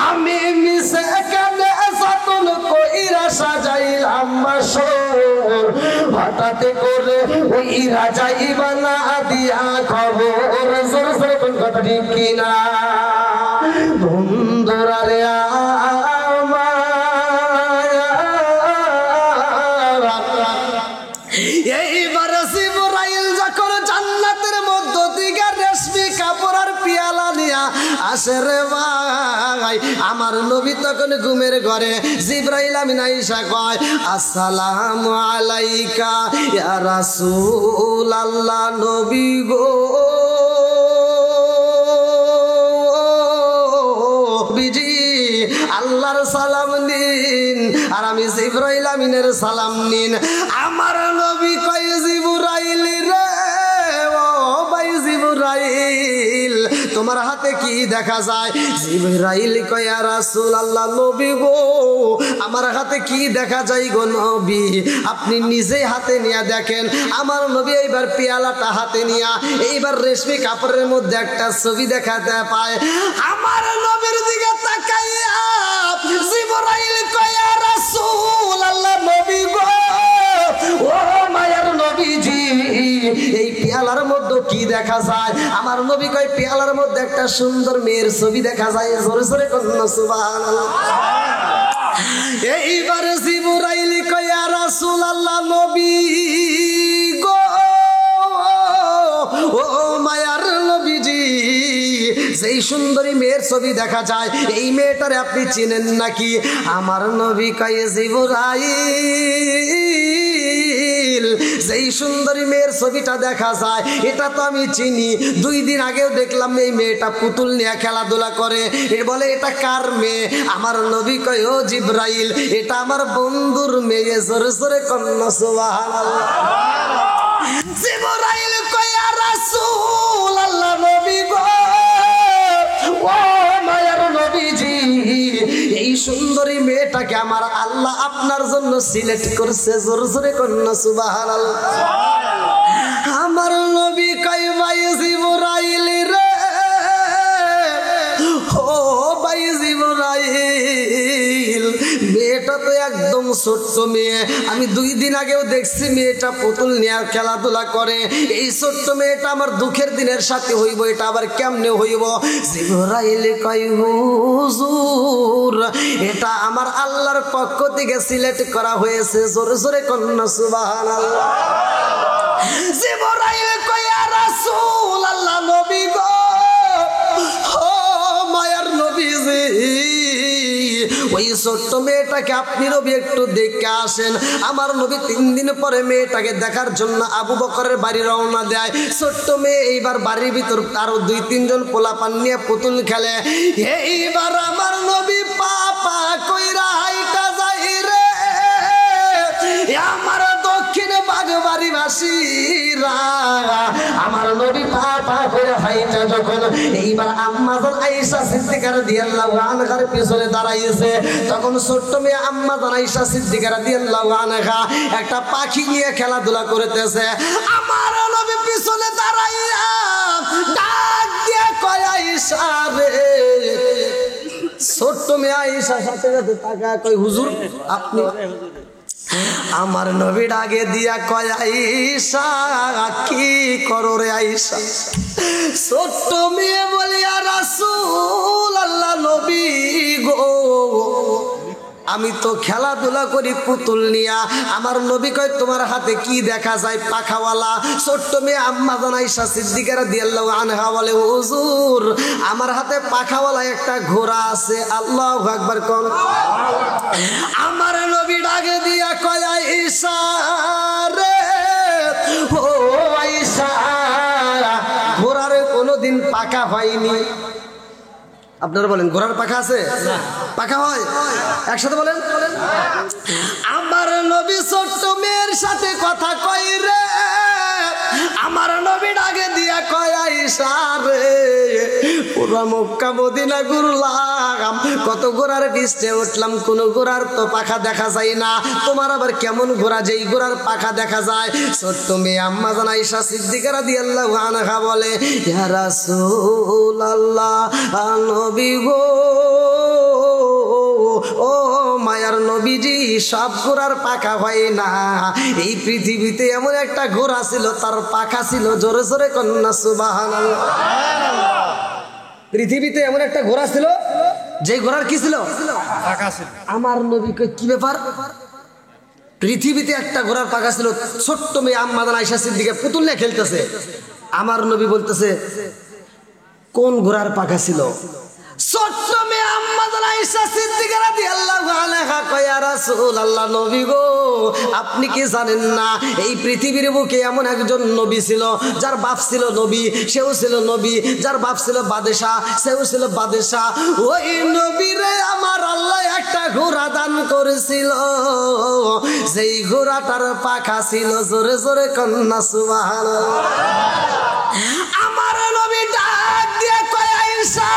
আমি মিশে কেনে যতন কইরা সাজাইলাম বাসর, হঠাৎ করে ওই রাজাই বানা দিয়া খবর। জোরে জোরে কোন কথা ঠিক কিনা? বন্ধুরা রে এইবার জিবরাইল যখন জান্নাতের মধ্য থেকে রেশমি কাপড় আর পিয়ালা নিয়া আসে রে ভাই, আমার নবী তখন ঘুমের ঘরে। জিবরাইল আমিন আয়েশা কয় আসসালামু আলাইকা ইয়া রাসূলুল্লাহ, নবী গো বিজি আল্লাহর সালাম নিন, আর আমি জিবরাইল আমিনের সালাম নিন। আমার নবী কয় জিবরাইল রে, ও ভাই জিবরাইল, তোমার হাতে কি দেখা যায়? জিবরাইল কয় ইয়া রাসূলুল্লাহ, নবী গো আমার হাতে কি দেখা যায় গো নবী, আপনি নিজেই হাতে নিয়ে দেখেন। আমার নবী এইবার পেয়ালাটা হাতে নিয়া এইবার রেশমি কাপড়ের মধ্যে একটা ছবি দেখাতে পায়। আমার নবীর দিকে তাকাইয়া জিবরাইল কয় ইয়া রাসূলুল্লাহ, নবী গো, ও মায়ার নবীজি, এই পেয়ালার মধ্যে কি দেখা যায়? আমার নবী কয় পেয়ালার মধ্যে একটা সুন্দর মেয়ের ছবি দেখা যায়। জোরে জোরে কোন সুবহানাল্লাহ। এইবার জিবরাইল কয় ইয়া রাসূলুল্লাহ, নবী গো, ও মায়ার নবীজি, যেই সুন্দরী মেয়ের ছবি দেখা যায় এই মেয়েটারে আপনি চিনেন নাকি? আমার নবী কয় জিবরাইল, যেই সুন্দরী মেয়ের ছবিটা দেখা যায় এটা তো আমি চিনি, 2 দিন আগেও দেখলাম এই মেয়েটা পুতুল নিয়ে খেলাধুলা করে। এ বলে এটা কার মেয়ে? আমার নবী কয় ও জিবরাইল, এটা আমার বন্ধুর মেয়ে। জোরে জোরে কন্যা সুবহানাল্লাহ। জিবরাইল কয় ইয়া রাসূলুল্লাহ, নবী গো, ও মায়ার নবীজি, এই সুন্দরী মেয়েটাকে আমার আল্লাহ আপনার জন্য সিলেক্ট করছে। জোরে জোরে কন্যা সুবহানাল্লাহ। আমার নবী কয় ভাই জিবরাইল রে, ও ভাই জিবরাইল, মেয়েটা তো একদম ছোট্ট মেয়ে। আমি 2 দিন আগেও দেখছি মেয়েটা পুতুল নিয়ে খেলাধুলা করে। এই ছোট্ট মেয়েটা আমার দুঃখের দিনের সাথে হইব, এটা আবার কেমনে হইব? জিবরাইল কয় হুজুর, এটা আমার আল্লাহর পক্ষ থেকে সিলেক্ট করা হয়েছে। জোরে জোরে কন্যা সুবহানাল্লাহ। জিবরাইল কয় ইয়া রাসূলুল্লাহ, নবী গো, ও মায়ার নবীজি, ওই ছোট্ট মেয়েটাকে আপনি নবী একটু দেখে আসেন। আমার নবী 3 দিন পরে মেয়েটাকে দেখার জন্য আবু বকরের বাড়ি রওনা দেয়। ছোট্ট মেয়ে এইবার বাড়ির ভিতর আরো 2-3 জন পোলাপান নিয়ে পুতুল খেলে। এইবার আমার নবী পাপা কইরা হাইটা যাই রে, আমার দক্ষিণ বাগবাড়ি বাসীরা, আমার নবী পাপা করে হাইটা যখন এইবার আম্মাজান আয়েশা সিদ্দিকা রাদিয়াল্লাহু আনহার পিছনে দাঁড়াইছে, তখন ছোট্ট মেয়ে আম্মাজান আয়েশা সিদ্দিকা রাদিয়াল্লাহু আনহা একটা পাখি নিয়ে খেলাধুলা করতেছে। আমার নবী পিছনে দাঁড়াইয়া ডাক দিয়ে কয় আয়েশা রে, ছোট্ট মেয়ে আয়েশা সাথে সাথে তাকায় কয় হুজুর আপনি? আমার নবী ডাকে দিয়া কয় আয়েশা কি করো রে আয়েশা? ছোট্ট মেয়ে বলি ইয়া রাসূলুল্লাহ, নবী গো, আমি তো খেলাধুলা করি পুতুল নিয়া। আমার নবী কয় তোমার হাতে কি দেখা যায়? পাখাওয়ালা। ছোট্ট মেয়ে আম্মাজান আয়েশা সিদ্দিকা রাদিয়াল্লাহু আনহা বলে হুজুর আমার হাতে পাখাওয়ালা একটা ঘোড়া আছে। আল্লাহু আকবার কোন। আমার নবী ডাকে দিয়া কয় আয়েশা রে, ও আয়েশা, ঘোড়ার কোনোদিন পাখা হয়নি। আপনারা বলেন ঘোড়ার পাখা আছে? পাখা হয়? একসাথে বলেন। আমার নবী ছোট্ট মেয়ের সাথে কথা কই রে, আমার নবী ডাকে দিয়া কয় আয়েশা রে, পুরো মক্কা মদিনা ঘুরলাম, কত ঘোড়ার পিষ্টে উঠলাম, কোন ঘোড়ার তো পাখা দেখা যায় না। তোমার আবার কেমন ঘোড়া যেই ঘোড়ার পাখা দেখা যায়? ছোট্ট মেয়ে আম্মাজান আয়েশা সিদ্দিকা রাদিয়াল্লাহু আনহা বলে ইয়া রাসূলুল্লাহ, নবী গো, ও মায়ার নবীজি, সব ঘোড়ার পাখা হয় না। এই পৃথিবীতে এমন একটা ঘোড়া ছিল তার পাখা ছিল। জোরে জোরে কন্যা সুবহানাল্লাহ। পৃথিবীতে এমন একটা ঘোড়া ছিল যে ঘোড়ার কি ছিল? পাখা ছিল। আমার নবীকে কি ব্যাপার? পৃথিবীতে একটা ঘোড়ার পাখা ছিল। ছোট্ট মেয়ে আম্মাজান আয়েশা সিদ্দিকা পুতুল নিয়ে খেলতেছে। আমার নবী বলতেছে কোন ঘোড়ার পাখা ছিল? ছোট্ট মেয়ে আম্মাজান আয়েশা সিদ্দিকা রাদিয়াল্লাহু আনহা কয় ইয়া রাসূলুল্লাহ, নবী গো, আপনি কি জানেন না এই পৃথিবীর বুকে এমন একজন নবী ছিল যার বাপ ছিল নবী, সেও ছিল নবী, যার বাপ ছিল বাদশাহ, সেও ছিল বাদশাহ। ওই নবীরে আমার আল্লাহ একটা ঘোড়া দান করেছিল, যেই ঘোড়াটার পাখা ছিল। জোরে জোরে কন্যা সুবহানাল্লাহ। আমার নবী ডাক দিয়ে কয় আয়েশা,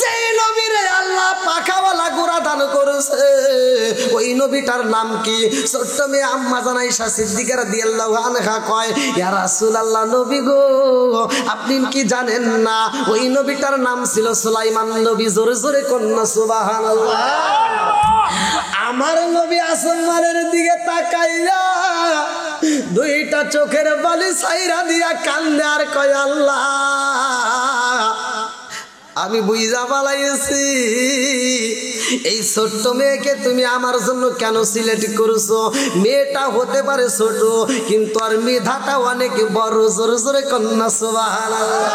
যেই নবীরে আল্লাহ পাখাওয়ালা ঘোড়া দান করেছে ওই নবীটার নাম কি? ছোট্ট মেয়ে আম্মাজান আয়েশা সিদ্দিকা রাদিয়াল্লাহু আনহা কয় ইয়া রাসূলুল্লাহ, নবী গো, আপনি কি জানেন না ওই নবীটার নাম ছিল সুলাইমান নবী। জোরে জোরে কন্যা সুবহানাল্লাহ। আমার নবী আসমানের দিকে তাকাইয়া দুইটা চোখের বালি ছাইরা দিয়া কান্দে আর কয় আল্লাহ, আমি বুঝা পালাইছি এই ছোট্ট মেয়েকে তুমি আমার জন্য কেন সিলেক্ট করছো? মেয়েটা হতে পারে ছোট কিন্তু আর মেধাটা অনেক বড়। জোরে জোরে কন্যা সুবহানাল্লাহ।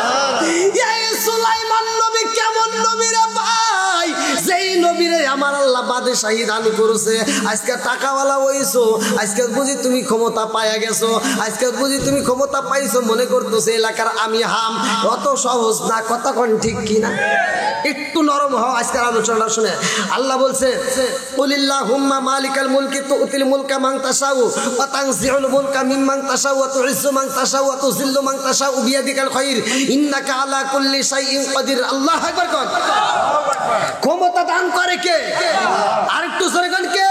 এই সুলাইমান নবী কেমন নবী রে ভাই? যেই নবীরে আমার আল্লাহ বাদশাহী দান করছে। আজকে টাকাওয়ালা হইছো, আজকে বুঝি তুমি ক্ষমতা পাইয়া গেছো, আজকে বুঝি তুমি ক্ষমতা পাইছো, মনে করতেছো এলাকার আমি হাম। অত সহজ না, কথা কোন ঠিক কিনা? একটু নরম হও। আজকের আলোচনাটা শুনে আল্লাহ বলছে, কুলিল্লাহুম্মা মালিকাল মুলকি তুতিল মুলকা মান তাশাউ ওয়া তানজিউল মুলকা মিম্মান তাশাউ ওয়া তুইজ্জু মান তাশাউ ওয়া তুযিল্লু মান তাশাউ বিয়াদিকাল খায়র ইন্নাকা আলা কুল্লি শাইইন কাদির। আল্লাহু আকবার। কোন ক্ষমতা দান করে কে? আরেকটু জোরে কোন কে?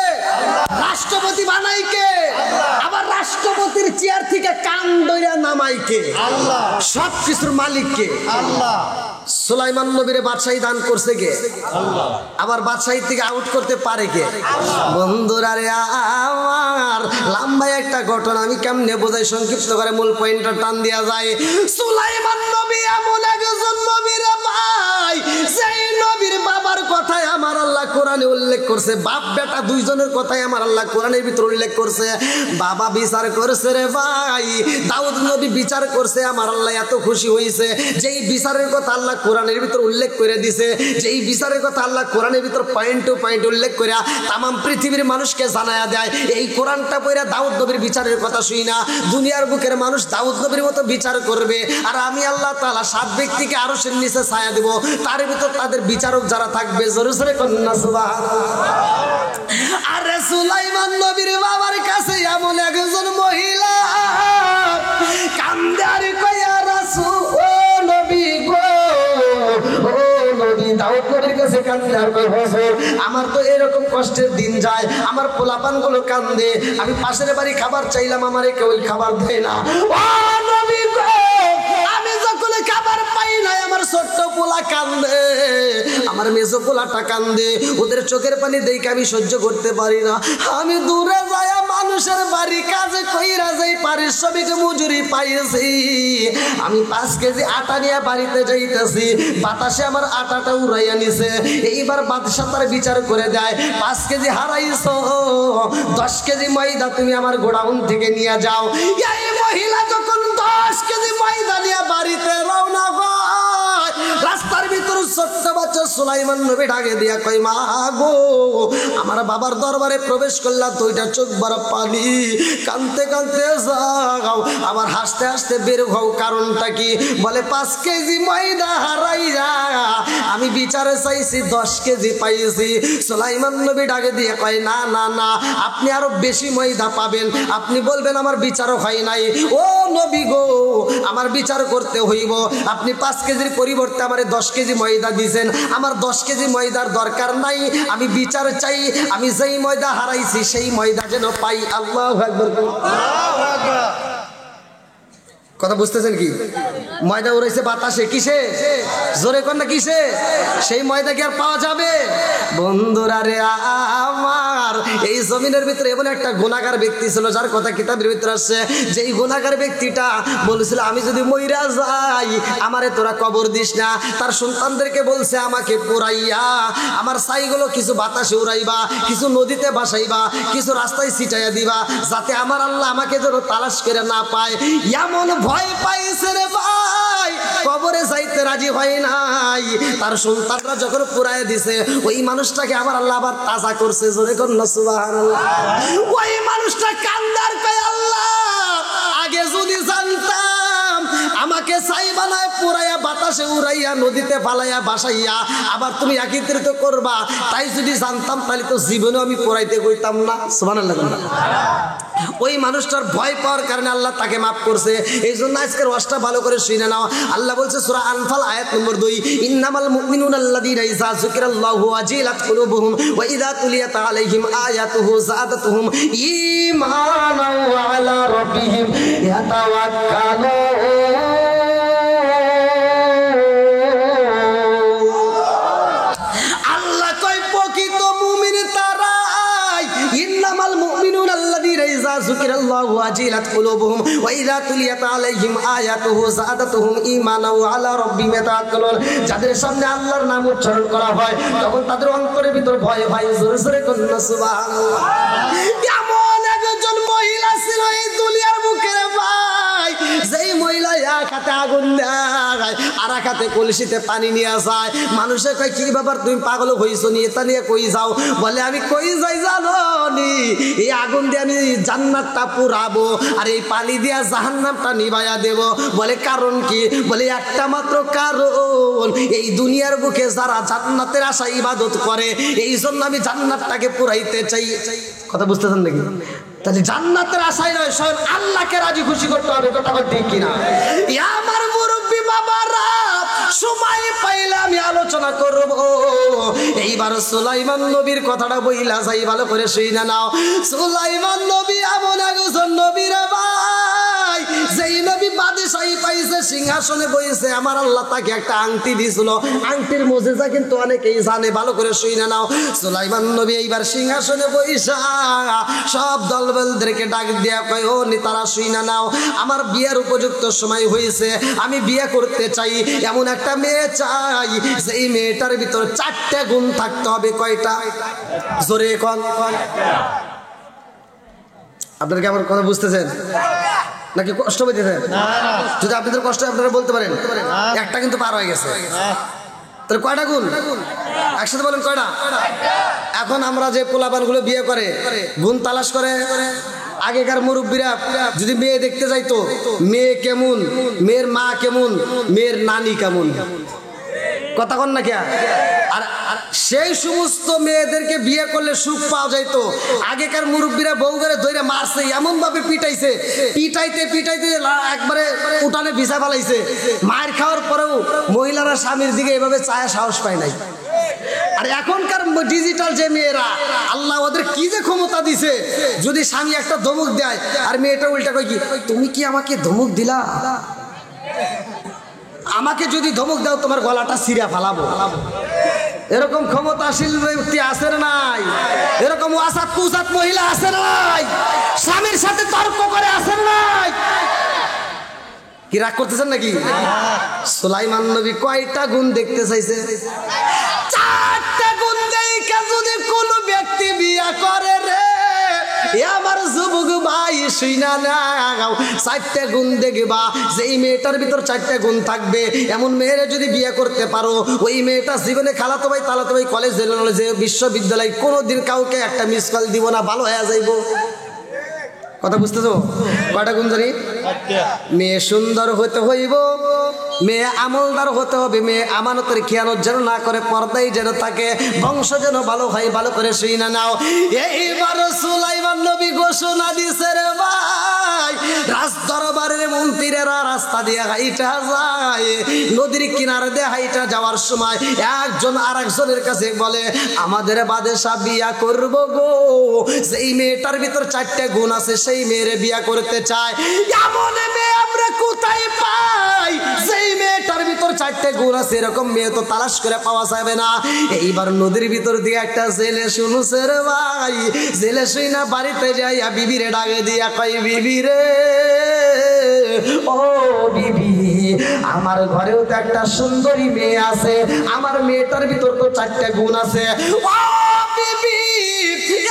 রাষ্ট্রপতি বানাই কে? আবার রাষ্ট্রপতির চেয়ার থেকে কান ধইরা নামাই কে? আল্লাহ। সব কিছুর মালিক কে? আল্লাহ। সুলাইমান নবীর বাদশাহী দান করছে কে? আল্লাহ। আবার বাদশাহী থেকে আউট করতে পারে কে? বন্ধুরা রে আমার, লম্বা একটা ঘটনা আমি কেমনে বোঝাই, সংক্ষিপ্ত করে মূল পয়েন্টটা টান দেয়া যায়। সুলাইমান নবী এমন একজন নবী রে ভাই, সেই নবীর বাবার কথায় আমার আল্লাহ কোরআনে উল্লেখ করছে। বাপ বেটা দুইজনের কথাই আমার আল্লাহ কোরআনের ভিতর উল্লেখ করছে। বাবা বিচার করছে রে ভাই, দাউদ নবী বিচার করছে। আমার আল্লাহ এত খুশি হয়েছে, যেই বিচারের কথা আল্লাহ কোরআনের ভিতর উল্লেখ করে দিছে, যেই বিচারের কথা আল্লাহ কোরআনের ভিতর পয়েন্ট টু পয়েন্ট উল্লেখ করে তাম পৃথিবীর মানুষকে জানায়া দেয়। এই কোরআনটা পড়ে দাউদ নবীর বিচারের কথা শুই না, দুনিয়ার বুকের মানুষ দাউদ নবীর মতো বিচার করবে। আর আমি আল্লাহ তাআলা 7 ব্যক্তিকে আরশের নিচে ছায়া দেব, তার ভিতর তাদের বিচারক যারা থাকবে। জোরে জোরে কন্যা সুবহানাল্লাহ। আরে সুলাইমান নবীর বাবার কাছে এমন একজন মহিলা কান্দে আর কইয়া, রাসূল ও নবী গো, ও নবী, দাউদ নবীর কাছে কান্দে আর কই, হুজুর আমার তো এরকম কষ্টের দিন যায়, আমার পোলাপান গুলো কান্দে, আমি পাশের বাড়ি খাবার চাইলাম, আমারে কেউ খাবার দেয় না। ও নবী গো, আমি যখন খাবার পাই না, আমার ছোট্ট পোলা কান্দে, আমার মেজো পোলাটা কান্দে, ওদের চোখের পানি দেখে আমি সহ্য করতে পারি না। আমি দূরে যাই মানুষের বাড়ি কাজে কইরা যাই, পারিশ্রমিক মজুরি পাইছি, আমি 5 কেজি আটা নিয়ে বাড়িতে যাইতেছি, বাতাসে আমার আটাটা উড়াইয়া নিছে। এইবার বাদশা তার বিচার করে দেয়, 5 কেজি হারাইছো, 10 কেজি ময়দা তুমি আমার গোডাউন থেকে নিয়ে যাও। এই মহিলা যখন 10 কেজি ময়দা নিয়ে বাড়িতে রওনা হয়, রাস্তার ভিতর ছোট্ট বাচ্চা সুলাইমান নবী ডাকে দিয়া কই, মা গো, আমার বাবার দরবারে প্রবেশ করলাম, 2টা চোখ ভরা পানি, কাঁদতে কাঁদতে যাও, আবার হাসতে হাসতে বের হও, কারণটা কি? বলে 5 কেজি ময়দা হারাইয়া আমি বিচারে চাইছি, 10 কেজি পাইছি। সুলাইমান নবী ডাকে দিয়ে কয়, না না না, আপনি আরো বেশি ময়দা পাবেন, আপনি বলবেন আমার বিচারও হয় নাই। ও নবী গো, আমার বিচার করতে হইব, আপনি 5 কেজির পরিবর্তে আমার 10 কেজি ময়দা দিয়েছেন, আমার 10 কেজি ময়দার দরকার নাই, আমি বিচার চাই, আমি যেই ময়দা হারাইছি সেই ময়দা যেন পাই। আল্লাহু আকবার। আল্লাহু আকবার। কথা বুঝতেছেন কি? ময়দা উড়াইছে বাতাসে, কিসে? জোরে কর না, কিসে? সেই ময়দা কি আর পাওয়া যাবে? বন্ধুরা রে আমার, এই জমিনের ভিতরে এমন একটা গুনাহগার ব্যক্তি ছিল, যার কথা কিতাবের ভিতরে আসছে। যেই গুনাহগার ব্যক্তিটা বলেছিল, আমি যদি মইরা যাই আমারে তোরা কবর দিস না। তার সন্তানদেরকে বলছে, আমাকে পুরাইয়া আমার ছাইগুলো কিছু বাতাসে উড়াইবা, কিছু নদীতে ভাসাইবা, কিছু রাস্তায় ছিটাইয়া দিবা, যাতে আমার আল্লাহ আমাকে যেন তালাশ করে না পায়। এমন ভয় পাইছে রে ভাই, কবরে যাইতে রাজি হয় নাই। তার সন্তানরা যখন পুরাই দিছে, ওই মানুষটাকে আমার আল্লাহ আবার তাজা করছে। জোরে কর না সুবহানাল্লাহ। ওই মানুষটা কান্দার কয়, আল্লাহ আগে যদি জানতাম আমাকে ছাই বানায় পুরাইয়া বাতাসে উড়াইয়া নদীতে ফালাইয়া বাসাইয়া আবার তুমি একত্রিত করবা, তাই যদি জানতাম তাহলে তো জীবনেও আমি পুরাইতে কইতাম না। সুবহানাল্লাহ। ওই মানুষটার ভয় পাওয়ার কারণে আল্লাহ তাকে মাফ করছে। এই জন্য আজকের ওয়াজটা ভালো করে শুনে নাও। আল্লাহ বলছে সূরা আনফাল আয়াত নম্বর 2, ইন্নামাল মুমিনুনা আল্লাযীনা ইযা যুকিরাল্লাহু ওয়াজিলাত কুলুবুহুম ওয়া ইযা তুলিয়াত আলাইহিম আয়াতুহু যাদাতুহুম ঈমানান ওয়া আলা রাব্বিহিম ইয়াতাওয়াক্কালুন। আল্লাহ কয় প্রকৃত মুমিন তারাই, ইন্নামাল মুমিনুনা আল্লাযীনা ইযা যুকিরাল্লাহু ওয়াজিলাত কুলুবুহুম ওয়া ইযা তুলিয়াত আলাইহিম আয়াতুহু যাদাতুহুম ঈমানান ওয়া আলা রাব্বিহিম ইয়াতাওয়াক্কালুন। যাদের সামনে আল্লাহর নাম উচ্চারণ করা হয় তখন তাদের অন্তরের ভিতর ভয় হয়। জোরে জোরে কন্যা সুবহানাল্লাহ। এমন একজন মহিলা ছিল এই দুনিয়ার বুকে ভাই, যেই মহিলা এক হাতে আগুন দেয় আর এক হাতে কলসিতে পানি নিয়ে যায়। মানুষে কয় কি ব্যাপার তুমি পাগল হইছো নি, এটা নিয়ে কই যাও? বলে আমি কই যাই জানো নি, এই আগুন দিয়ে আমি জান্নাতটা পুরাবো আর এই পানি দিয়ে জাহান্নামটা নিভাইয়া দেব। বলে কারণ কি? বলে একটা মাত্র কারণ, এই দুনিয়ার বুকে যারা জান্নাতের আশা ইবাদত করে এই জন্য আমি জান্নাতটাকে পুরাইতে চাই। কথা বুঝতেছেন নাকি? তাহলে জান্নাতের আশাই নয়, স্বয়ং আল্লাহকে রাজি খুশি করতে হবে। কথা ঠিক কিনা? আমার মুরব্বী বাবারা, সময় পাইলে আমি আলোচনা করব। এইবার সুলাইমান নবীর কথাটা বইলা যাই, ভালো করে শুইনা নাও। সুলাইমান নবী এমন একজন নবী রে ভাই, যেই নবী বাদশাহী পাইছে, সিংহাসনে বইছে, আমার আল্লাহ তাকে একটা আংটি দিয়েছিল। আংটির মুজিজা কিন্তু অনেকেই জানে, ভালো করে শুইনা নাও। সুলাইমান নবী এইবার সিংহাসনে বইসা সব দলবলদেরকে ডাক দিয়া কয়, ও নেতারা শুইনা নাও, আমার বিয়ের উপযুক্ত সময় হয়েছে, আমি বিয়ে করতে চাই। এমন একটা মেয়ে চাই যেই মেয়েটার ভিতর 4টে গুণ থাকতে হবে। কয়টা? জোরে কোন। আপনারা কি আমার কথা বুঝতেছেন নাকি কষ্ট পেতেছেন? যদি আপনাদের কষ্ট আপনারা বলতে পারেন, একটা কিন্তু পার হয়ে গেছে। তাহলে কয়টা গুণ? একসাথে বলেন কয়টা? এখন আমরা যে পোলাপানগুলো বিয়ে করে গুণ তালাশ করে, আগেকার মুরব্বীরা যদি মেয়ে দেখতে যাইতো, মেয়ে কেমন, মেয়ের মা কেমন, মেয়ের নানি কেমন, কথা কন না কে? আর সেই সমস্ত মেয়েদেরকে বিয়ে করলে সুখ পাওয়া যাইতো। আগেকার মুরব্বীরা বউ করে ধরে মারছে, এমন ভাবে পিটাইছে, পিটাইতে পিটাইতে একবারে উঠানে ভিসা ফেলাইছে। মায়ের খাওয়ার পরেও মহিলারা স্বামীর দিকে এভাবে চায় সাহস পায় নাই। আর এখনকার ডিজিটাল যে মেয়েরা, আল্লাহ ওদের কি যে ক্ষমতা দিছে, যদি স্বামী একটা ধমক দেয় আর মেয়েটা উল্টা কয় কি, তুমি কি আমাকে ধমক দিলা? আমাকে যদি ধমক দাও তোমার গলাটা ছিঁড়া ফালাবো। এরকম ক্ষমতাশীল ব্যক্তি আছে না নাই? এরকম ওয়াসাত কুসাত মহিলা আছে না নাই? স্বামীর সাথে তর্ক করে আছে না নাই? কি রাগ করতেছেন নাকি? সুলাইমান নবী কয়টা গুণ দেখতে চাইছে? 4টে গুণ দেখে যদি কোন ব্যক্তি বিয়ে করে রে, আমার যুবক ভাই শুইনা নাও, 4টে গুণ দেখবা। যেই মেয়েটার ভিতর 4টে গুণ থাকবে, এমন মেয়েরে যদি বিয়ে করতে পারো, ওই মেয়েটা জীবনে খালাতো ভাই তালাতো ভাই কলেজ যে বিশ্ববিদ্যালয় কোনোদিন কাউকে একটা মিস কল দিব না, ভালো হয়ে যাইব। কথা বুঝতেছো? কয়টা গুণ জানি? মেয়ে সুন্দর হতে হইব, মেয়ে আমলদার হতে হবে, মেয়ে আমানতের খেয়ানত যেন না করে, পর্দায় যেন থাকে, বংশ যেন ভালো হয়। ভালো করে শুইনা নাও। এইবার সুলাইমান নবী ঘোষণা দিছে রে ভাই, রাজ দরবারের মন্ত্রীরা রাস্তা দিয়ে হাইটা যায়, নদীর কিনারে দিয়ে হাইটা যাওয়ার সময় একজন আর একজনের কাছে বলে, আমাদের বাদশাহ বিয়া করব গো, যেই মেয়েটার ভিতর 4টে গুণ আছে সেই মেয়েরে বিয়া করতে চায়। এমন মেয়ে আমরা কোথায় পাই যেই মেয়েটার ভিতর 4টে গুণ আছে? এরকম মেয়ে তো তালাশ করে পাওয়া যাবে না। এইবার নদীর ভিতর দিয়ে একটা জেলে শুনুছে রে ভাই, জেলে শুই না বাড়িতে যাইয়া বিবিরে ডাকে দিয়া কই, বিবি রে, ও বিবি, আমার ঘরেও তো একটা সুন্দরী মেয়ে আছে, আমার মেয়েটার ভিতর তো 4টে গুণ আছে। ও বিবি,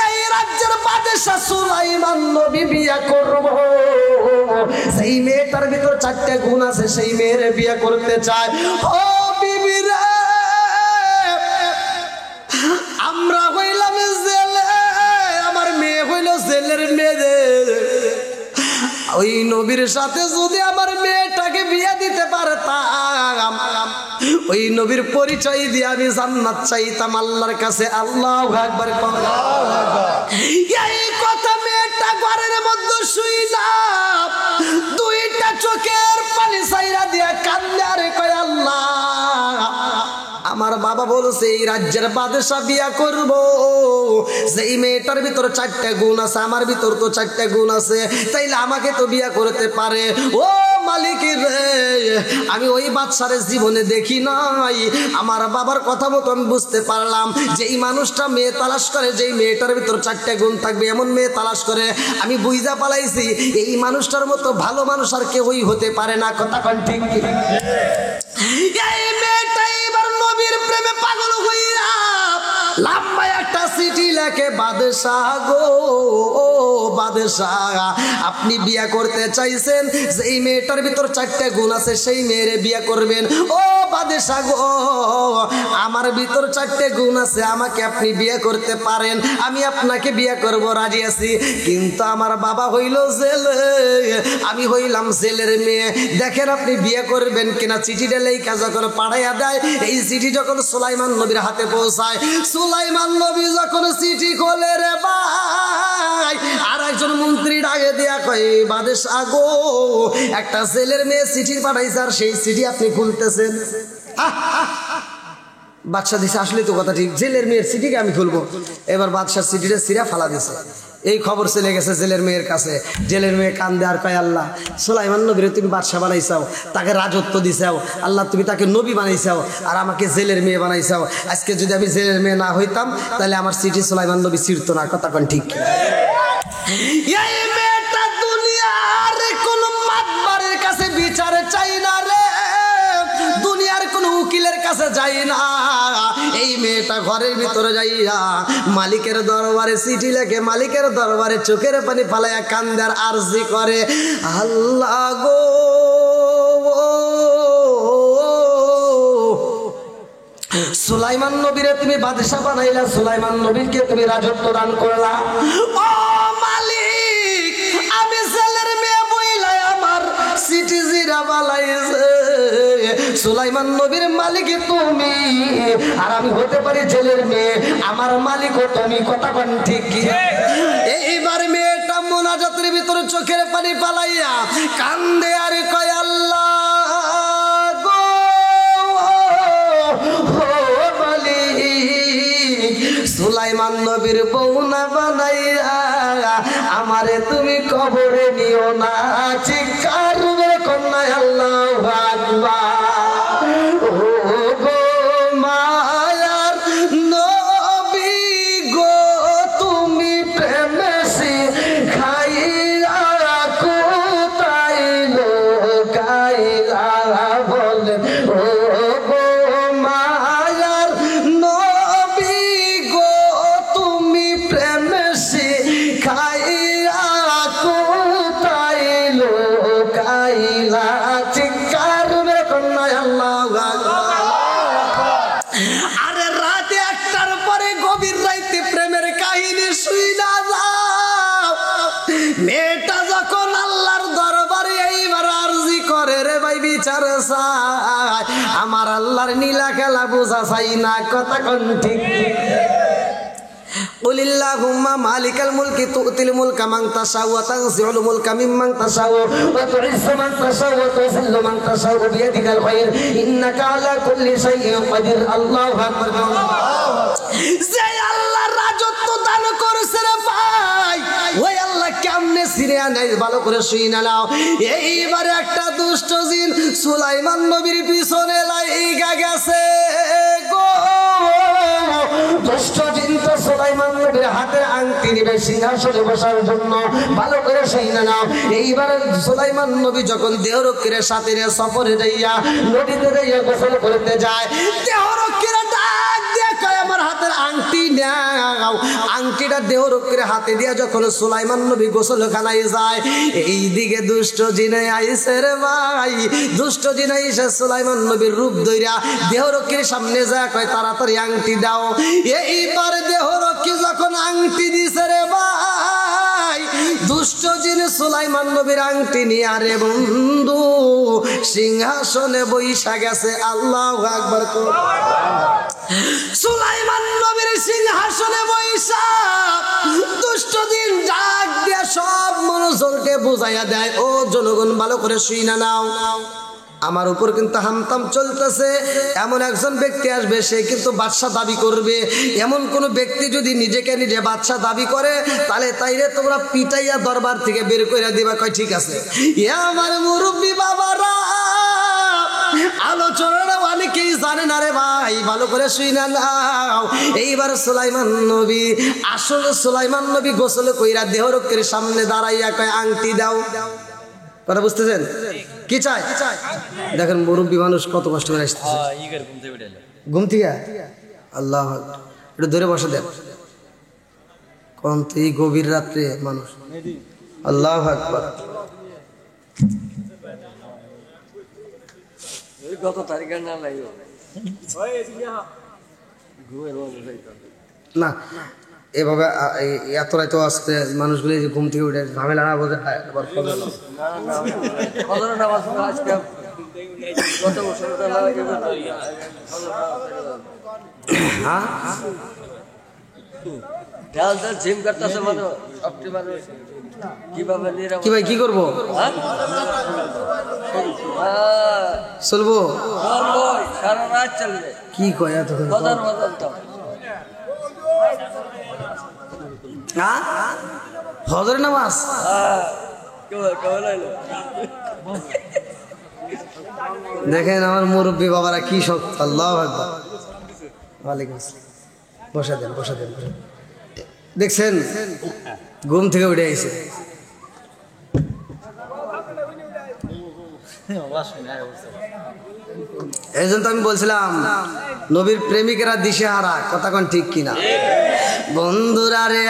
এই রাজ্যের বাদশাহ সুলাইমান নবী বিয়া করব, সেই মেয়েটার ভিতর 4টে গুণ আছে, সেই মেয়েরে বিয়া করতে চায়। ও বিবি রে, আমরা হইলাম জেলে, আমার মেয়ে হইল জেলের মেয়ে। ওই নবীর সাথে যদি আমার মেয়েটাকে বিয়ে দিতে পারতাম, ওই নবীর পরিচয় দিয়ে আমি জান্নাত চাইতাম আল্লাহর কাছে। আল্লাহু আকবার। এই কথা মেয়েটা ঘরের মধ্যে শুইলাম, 2টা চোখের পানি ছাইরা দিয়া কান্দে আর কয়, আল্লাহ, আমার বাবা বলছে এই রাজ্যের বাদশাহ বিয়া করব, যেই মেয়েটার ভিতর 4টে গুণ আছে, আমার ভিতর তো 4টে গুণ আছে, তাইলে আমাকে তো বিয়া করতে পারে। ও মালিক রে, আমি ওই বাদশারে জীবনে দেখি নাই, আমার বাবার কথা মতো আমি বুঝতে পারলাম যে এই মানুষটা মেয়ে তালাশ করে, যেই মেয়েটার ভিতর 4টে গুণ থাকবে এমন মেয়ে তালাশ করে। আমি বুঝা পালাইছি এই মানুষটার মতো ভালো মানুষ আর কেউই হতে পারে না। কথা কোন ঠিক? এই মেয়েটা এবার নবীর প্রেমে পাগল হইয়া লম্বা একটা চিঠি লেখে বাদশাহ গো ও বাদশাহ, আপনি বিয়া করতে চাইছেন, যেই মেয়েটার ভিতর 4টা গুণ আছে সেই মেয়েরে বিয়া করবেন। ও বাদশাহ গো, আমার ভিতর 4টে গুণ আছে, আমাকে আপনি বিয়ে করতে পারেন, আমি আপনাকে বিয়ে করব, রাজি আছি। কিন্তু আমার বাবা হইল জেলে, আমি হইলাম জেলের মেয়ে। দেখেন আপনি বিয়ে করবেন কিনা। চিঠিটা লেখা যখন পাঠাইয়া দেয়, এই চিঠি যখন সুলাইমান নবীর হাতে পৌঁছায়, সুলাইমান নবী যখন চিঠি খোলে রে ভাই, আর একজন মন্ত্রী ডাকে দিয়া কয় বাদশাহ গো, একটা জেলের মেয়ে চিঠি পাঠাইছে, আর সেই চিঠি আপনি খুলতেছেন। বাদশাহ দিছে, আসলে তো কথা ঠিক, জেলের মেয়ের চিঠিকে আমি খুলবো। এবার বাদশাহ চিঠিটা সিরা ফালা দিছে। এই খবর চলে গেছে জেলের মেয়ের কাছে। জেলের মেয়ে কান্দে আর কয় আল্লাহ, সুলাইমান নবীরে তুমি বাদশাহ বানাইছাও, তাকে রাজত্ব দিছাও, আল্লাহ তুমি তাকে নবী বানাইছাও, আর আমাকে জেলের মেয়ে বানাইছাও। আজকে যদি আমি জেলের মেয়ে না হইতাম, তাহলে আমার চিঠি সুলাইমান নবী ছিড়তো না। কথা কোন ঠিক? এই মেয়েটা দুনিয়ার কোন মাতবারের কাছে বিচার চাই না রে, দুনিয়ার কোন উকিলের কাছে যাই না। এই মেয়েটা ঘরের ভিতরে যাইয়া মালিকের দরবারে চিঠি লেখে, মালিকের দরবারে চোখের পানি ফালাইয়া কান্দার আরজি করে, আল্লাহ গো সুলাইমান নবীরে তুমি বাদশাহ বানাইলা, সুলাইমান নবীকে তুমি রাজত্ব দান করলা। ও মালিক, আমি জেলের মেয়ে বইলা আমার চিঠি জিরা বালাইছে, সুলাইমান নবীর মালিক তুমি, আর আমি হতে পারি জেলের মেয়ে, আমার মালিকও তুমি। কথা কোন ঠিক? এইবার মেয়েটা মোনাজাতের ভিতরে চোখের পানি পালাইয়া কান্দে আর কয় আল্লাহ গো মালিক, সুলাইমান নবীর বউ না বানাইয়া আমারে তুমি কবরে নিও না। চিৎকার করে কন্যা আল্লাহু আকবার। মেয়েটা যখন আল্লাহর দরবারে এইবার আরজি করে রে ভাই বিচার চাই, আমার আল্লাহর নীলা খেলা বোঝা চাই না। কথা কোন ঠিক? قل اللهم مالك الملك تؤتي الملك من تشاء وتنزع الملك ممن تشاء وتعز من تشاء وتذل من تشاء بيدك الخير انك على كل شيء قدير। الله اكبر। যে আল্লাহ রাজত্ব দান করেছে রে ভাই, ওই আল্লাহ কেমনে ছিঁড়ে আনাই ভালো করে শুনে নাও। এইবারে একটা দুষ্ট জিন সুলাইমান নবীর পিছনে লাগা গেছে গো। দুষ্ট জিন তো সুলাইমান নবীর হাতের আংটি নিবে সিংহাসনে বসার জন্য। ভালো করে শুনে নাও। এইবার সুলাইমান নবী যখন দেহরক্ষীর সাথে সফরে যাইয়া নদীতে যাইয়া গোসল করতে যায়, দেহরক্ষীরা ডাক দিয়ে কয় আমার হাতের আংটি নাও। আংটিটা দেহরক্ষীর হাতে দিয়া যখন সুলাইমান নবী গোসলখানায় যায়, এইদিকে দুষ্ট জিনে আইছে রে ভাই। দুষ্ট জিনে আইসে সুলাইমান নবীর রূপ ধইরা দেহরক্ষীর সামনে যায় কয় তাড়াতাড়ি আংটি দাও। এইবার দেহরক্ষী যখন আংটি দিছে রে ভাই, দুষ্ট জিন সুলাইমান নবীর আংটি নিয়ে আরে বন্ধু সিংহাসনে বইসা গেছে। আল্লাহু আকবার। সুলাইমান নবীর সিংহাসনে বইসা দুষ্ট জিন ডাক দিয়ে সব মনোযোগকে বুঝাইয়া দেয়, ও জনগণ ভালো করে শুইনা নাও, আমার উপর কিন্তু হামতাম চলতেছে। এমন একজন ব্যক্তি আসবে, সে কিন্তু বাদশা দাবি করবে। এমন কোন ব্যক্তি যদি নিজেকে নিজে বাদশা দাবি করে, তাহলে তাইরে তোমরা পিটাইয়া দরবার থেকে বের করে দিবা। কয় ঠিক আছে। আমার মুরব্বী বাবারা, আলোচনাটা অনেকেই জানে না রে ভাই, ভালো করে শুইনা নাও। এইবার সুলাইমান নবী, আসলে সুলাইমান নবী গোসল কইরা দেহরক্ষীর সামনে দাঁড়াইয়া কয় আংটি দাও। কথা বুঝতেছেন? কি চাই? দেখেন মুরব্বী মানুষ কত কষ্ট করে আসতেছে ঘুম থেকে। আল্লাহ, একটু ধরে বসে দেন। অন্ত এই গভীর রাত্রে মানুষ আল্লাহু আকবার গত তারিখের না লাগবে না এভাবে এত রাতে আসতে মানুষগুলো যে ঘুম থেকে উঠে ঝামেলা না বোঝে গত বছর জিম করতেছে মানুষ কিভাবে কি ভাই কি করবো চলবো সারা রাত চলবে কি কয় এতক্ষণ হজরের নামাজ দেখেন আমার মুরব্বী বাবারা কি শক্ত আল্লাহু আকবার ওয়ালাইকুম আসসালাম বসা দেন দেখছেন ঘুম থেকে উঠে আইছে এই জন্য তো আমি বলছিলাম নবীর প্রেমিকেরা দিশেহারা কথা কোন ঠিক কিনা বন্ধুরা রে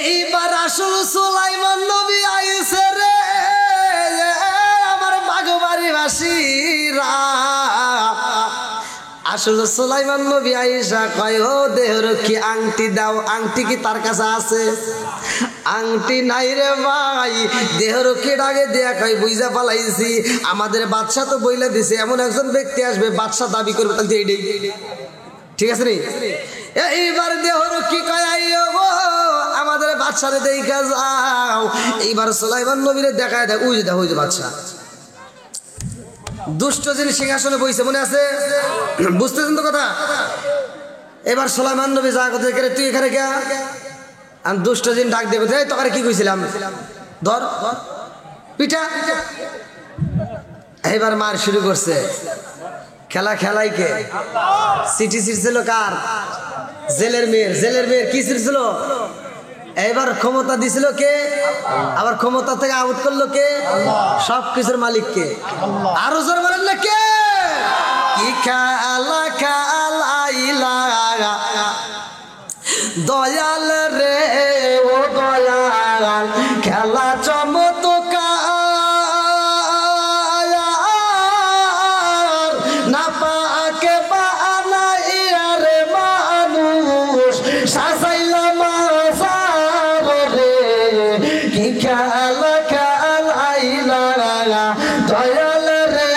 এইবার আসল সুলাইমান নবী আইছে রে আমার বাগবাড়ি বাসীরা আসল সুলাইমান নবী আইসা কয় ও দেহরক্ষী আংটি দাও আংটি কি তার কাছে আছে আংটি নাই রে ভাই দেহরক্ষী ডাকে দেয়া কয় বুঝা পালাইছি আমাদের বাদশা তো বইলা দিছে এমন একজন ব্যক্তি আসবে বাদশা দাবি করবে তাহলে এইটাই ঠিক আছে রে এইবার দেহরক্ষী কয় আইও গো আমাদের বাদশারে দেখা যাও এইবার সুলাইমান নবীরে দেখায় দেয় ওই যে বাদশা দুষ্ট যিনি সিংহাসনে বইছে মনে আছে বুঝতেছেন তো কথা এবার সুলাইমান নবী যা কথা তুই এখানে কে আমি দুষ্ট যিনি ডাক দেবে তোকে কি কইছিলাম ধর পিঠা এবার মার শুরু করছে খেলাই কে সিটি ছিড়ছিল কার জেলের মেয়ের কি ছিড়ছিল এবার ক্ষমতা দিছিল কে আবার ক্ষমতা থেকে আউট করলো কে সবকিছুর মালিক কে আরো জোর বলেন না কে কি খেলাইলা দয়াল রে ও দয়াল খেলা চমৎকার না পাকে বানাইয়া রে মানুষ সাজাইলাম কি খেলাইলা দয়াল রে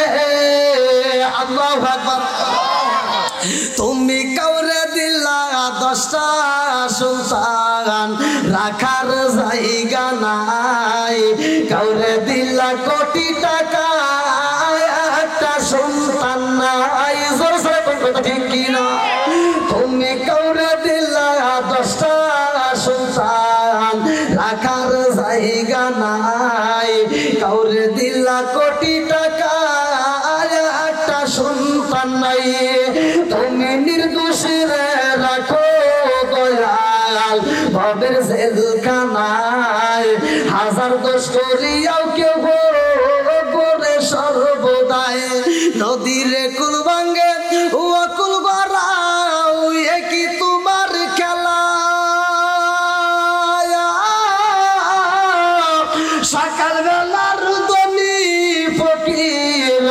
আল্লাহু আকবার তুমি কাউরে দিলা 10টা সুলতান রাখার জায়গা নাই কাউরে দিলা কোটি টাকা একটা সন্তান নাই ঠিক কিনা তুমি কাউরে দিলা 10টা সুলতান রাখার জায়গা নাই কাউরে দিলা কোটি টাকা একটা সন্তান নাই তুমি নির্দোষ রে রাখো দয়াল ভবের জেলখানায় হাজার দোষ করিয়াও কেউ করে সর্বদাই নদীর কুল ভাঙ্গে ও কুল গড়াও কি তোমার খেলা সকাল বেলার দনি ফকির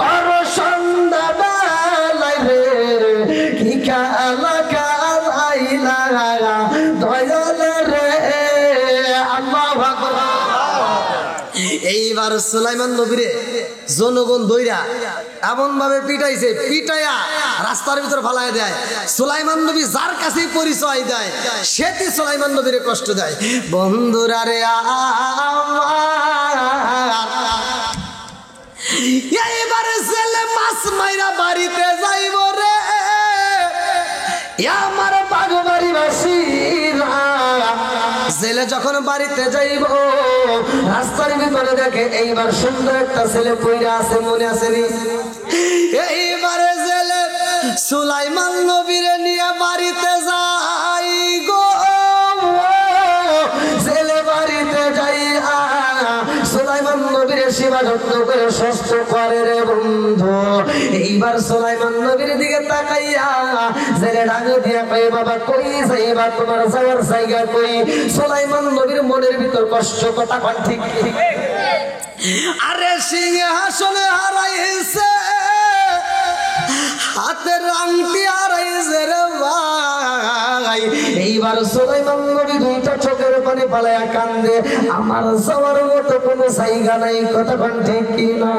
কর সন্ধ্যা বেলায় রে কি খেলা খেলাইলা দয়াল রে আল্লাহু আকবার এইবার সুলাইমান নবীরে জনগণ দইরা এমন ভাবে পিটাইছে পিটাইয়া রাস্তার ভিতর ফালাই দেয় সুলাইমান নবী যার কাছেই পরিচয় দেয় সেটি সুলাইমান নবীরে কষ্ট দেয় বন্ধুরা রে এইবারে ছেলে মাছ মাইরা বাড়িতে যাইব রে আমার বাগবাড়ি বাসীরা ছেলে যখন বাড়িতে যাইব রাস্তার ভিতরে দেখে এইবার সুন্দর একটা ছেলে পইরা আছে মনে আছে নি এইবারে ছেলে সুলাইমান নবীরে নিয়ে বাড়িতে যাই গো ছেলে বাড়িতে যাই সুলাইমান নবীরে সেবা যত্ন করে সুস্থ করে রে বন্ধু। এইবার সুলাইমান নবীর দিকে তাকাইয়া জেলে ডাক দিয়া কই বাবা কই যাইবা, তোমার যাওয়ার জায়গা কই? সুলাইমান নবীর মনের ভিতর কষ্ট, কথা কোন ঠিক? আরে সিংহাসনে হারাইছে, হাতের আংটি হারাইছে রে ভাই। এইবার সুলাইমান নবী দুইটা চোখের পানি পালায়া কান্দে, আমার যাওয়ার মতো কোনো জায়গা নাই, কথা কোন ঠিক কিনা?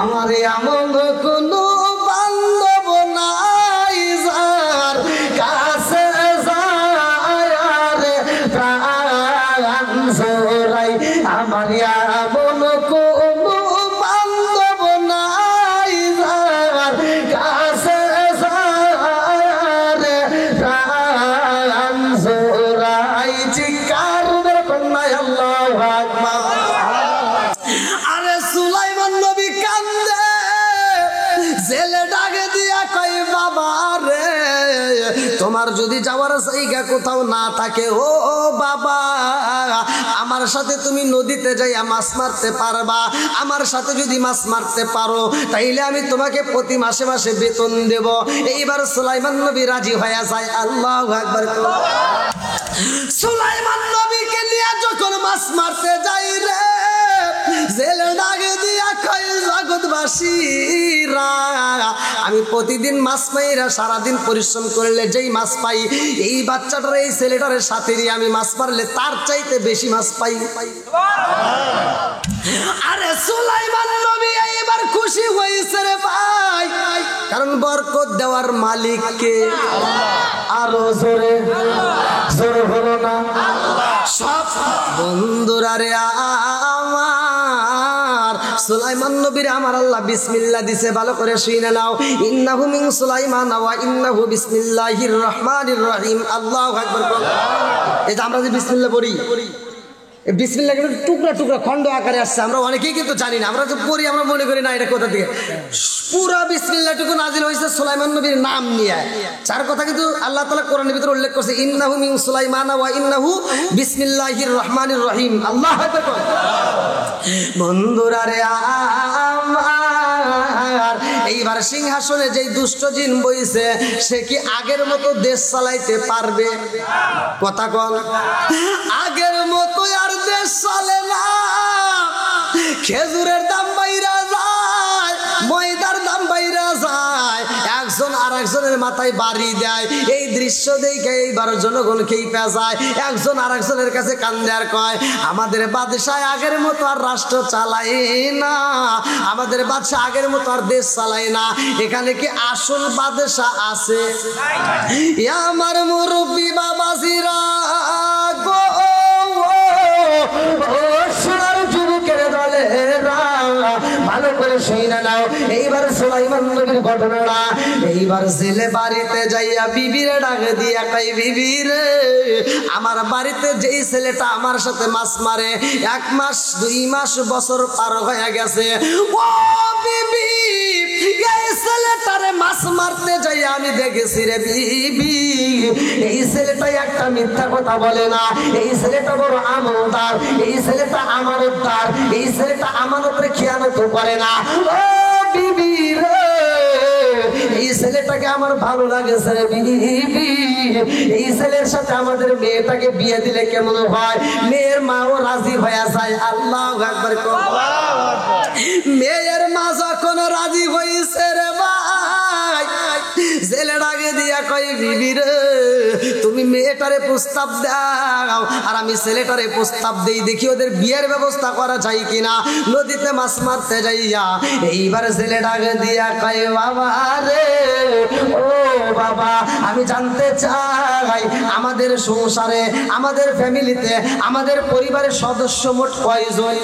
আমার এমন কোনো বান্ধব নাই যার কাছে যায় রে প্রাণ জোড়াই, আমার এমন কোনো বান্ধব নাই যার কাছে যায় রে প্রাণ জোড়াই। চিৎকার করে কন্যা আল্লাহু আকবার। আরে সুলাইমান নবী কান্দে, জেলে ডাকে দিয়া কই বাবা রে, তোমার যদি যাওয়ার জায়গা কোথাও না থাকে, ও বাবা আমার সাথে তুমি নদীতে যাইয়া মাছ মারতে পারবা। আমার সাথে যদি মাছ মারতে পারো তাইলে আমি তোমাকে প্রতি মাসে মাসে বেতন দেব। এইবার সুলাইমান নবী রাজি হয়ে যায়। আল্লাহু আকবার। সুলাইমান নবীকে নিয়ে যখন মাছ মারতে যাই রে, জেলে ডাকে দিয়া কই জগৎবাসীরা, আমি প্রতিদিন মাছ মাইরা সারাদিন পরিশ্রম করলে যেই মাছ পাই, এই বাচ্চাটার এই ছেলেটার সাথে নিয়ে আমি মাছ মারলে তার চাইতে বেশি মাছ পাই। আরে সুলাইমান নবী এইবার খুশি হয়েছে রে ভাই, কারণ বরকত দেওয়ার মালিক কে? আরো জোরে জোরে হলো না? সব বন্ধুরা রে আমার, সুলাইমান নবীর আমার আল্লাহ বিসমিল্লাহ দিছে, ভালো করে শুনে নাও। ইন্নাহু মিন সুলাইমান ওয়া ইন্নাহু বিসমিল্লাহির রহমানির রহিম। আল্লাহু আকবার। এই যে আমরা যে বিসমিল্লাহ পড়ি, এই বিসমিল্লাহ কিন্তু টুকরা টুকরা খণ্ড আকারে আসছে, আমরা অনেকেই কিন্তু জানি না। আমরা যে পড়ি আমরা মনে করি না এটা কোথা থেকে। পুরা বিসমিল্লাহটুকু নাজিল হয়েছে সুলাইমান নবীর নাম নিয়ে, যার কথা কিন্তু আল্লাহ তাআলা কোরআনের ভিতরে উল্লেখ করছে, ইন্নাহু মিন সুলাইমান ওয়া ইন্নাহু বিসমিল্লাহির রহমানির রহিম। আল্লাহু আকবার। বন্ধুরা রে আমার, এইবার সিংহাসনে যেই দুষ্ট জিন বইছে, সে কি আগের মতো দেশ চালাইতে পারবে? কথা কন। আগের মতো আর দেশ চলে না। খেজুরের দাম বাইরা যায়, ময়দার দাম বাইরা যায়, একজন আর একজনের মাথায় বাড়ি দেয়। এই দৃশ্য দেখে এইবার জনগণ খেপে যায়, একজন আর একজনের কাছে কান্দে আর কয়, আমাদের বাদশাহ আগের মতো আর রাষ্ট্র চালায় না, আমাদের বাদশাহ আগের মতো আর দেশ চালায় না। এখানে কি আসল বাদশাহ আছে? আমার মুরব্বী বাবাজিরা গো, ভালো করে শুনে নাও। এইবার সুলাইমান নবীর ঘটনাটা, এইবার ছেলে বাড়িতে যাইয়া বিবিরে ডাকে দিয়া কই, বিবি রে, আমার বাড়িতে যেই ছেলেটা আমার সাথে মাছ মারে, 1 মাস 2 মাস বছর পার হয়ে গেছে, ও বিবি এই ছেলেটারে মাছ মারতে যাইয়া আমি দেখেছি রে বিবি, এই ছেলেটা একটা মিথ্যা কথা বলে না, এই ছেলেটা বড় আমানতদার, এই ছেলেটা আমানতদার, এই ছেলেটা আমানতের খেয়ানত করে না। ও বিবি রে, এই ছেলেটাকে আমার ভালো লাগেছে রে বিবি, এই ছেলের সাথে আমাদের মেয়েটাকে বিয়ে দিলে কেমন হয়? মেয়ের মাও রাজি হয়ে যায়। আল্লাহু আকবার। মেয়ের মা যখন রাজি হয়েছে রে ভাই, জেলে ডাকে দিয়া কই, বিবি রে, তুমি মেয়েটারে প্রস্তাব দাও আর আমি ছেলেটারে প্রস্তাব দেই, দেখি ওদের বিয়ের ব্যবস্থা করা যায় কিনা। নদীতে মাছ মারতে যাইয়া এইবার ছেলে ডাকে দিয়া কই, বাবা রে, ও বাবা, আমি জানতে চাই আমাদের সংসারে, আমাদের ফ্যামিলিতে, আমাদের পরিবারের সদস্য মোট কয়জন?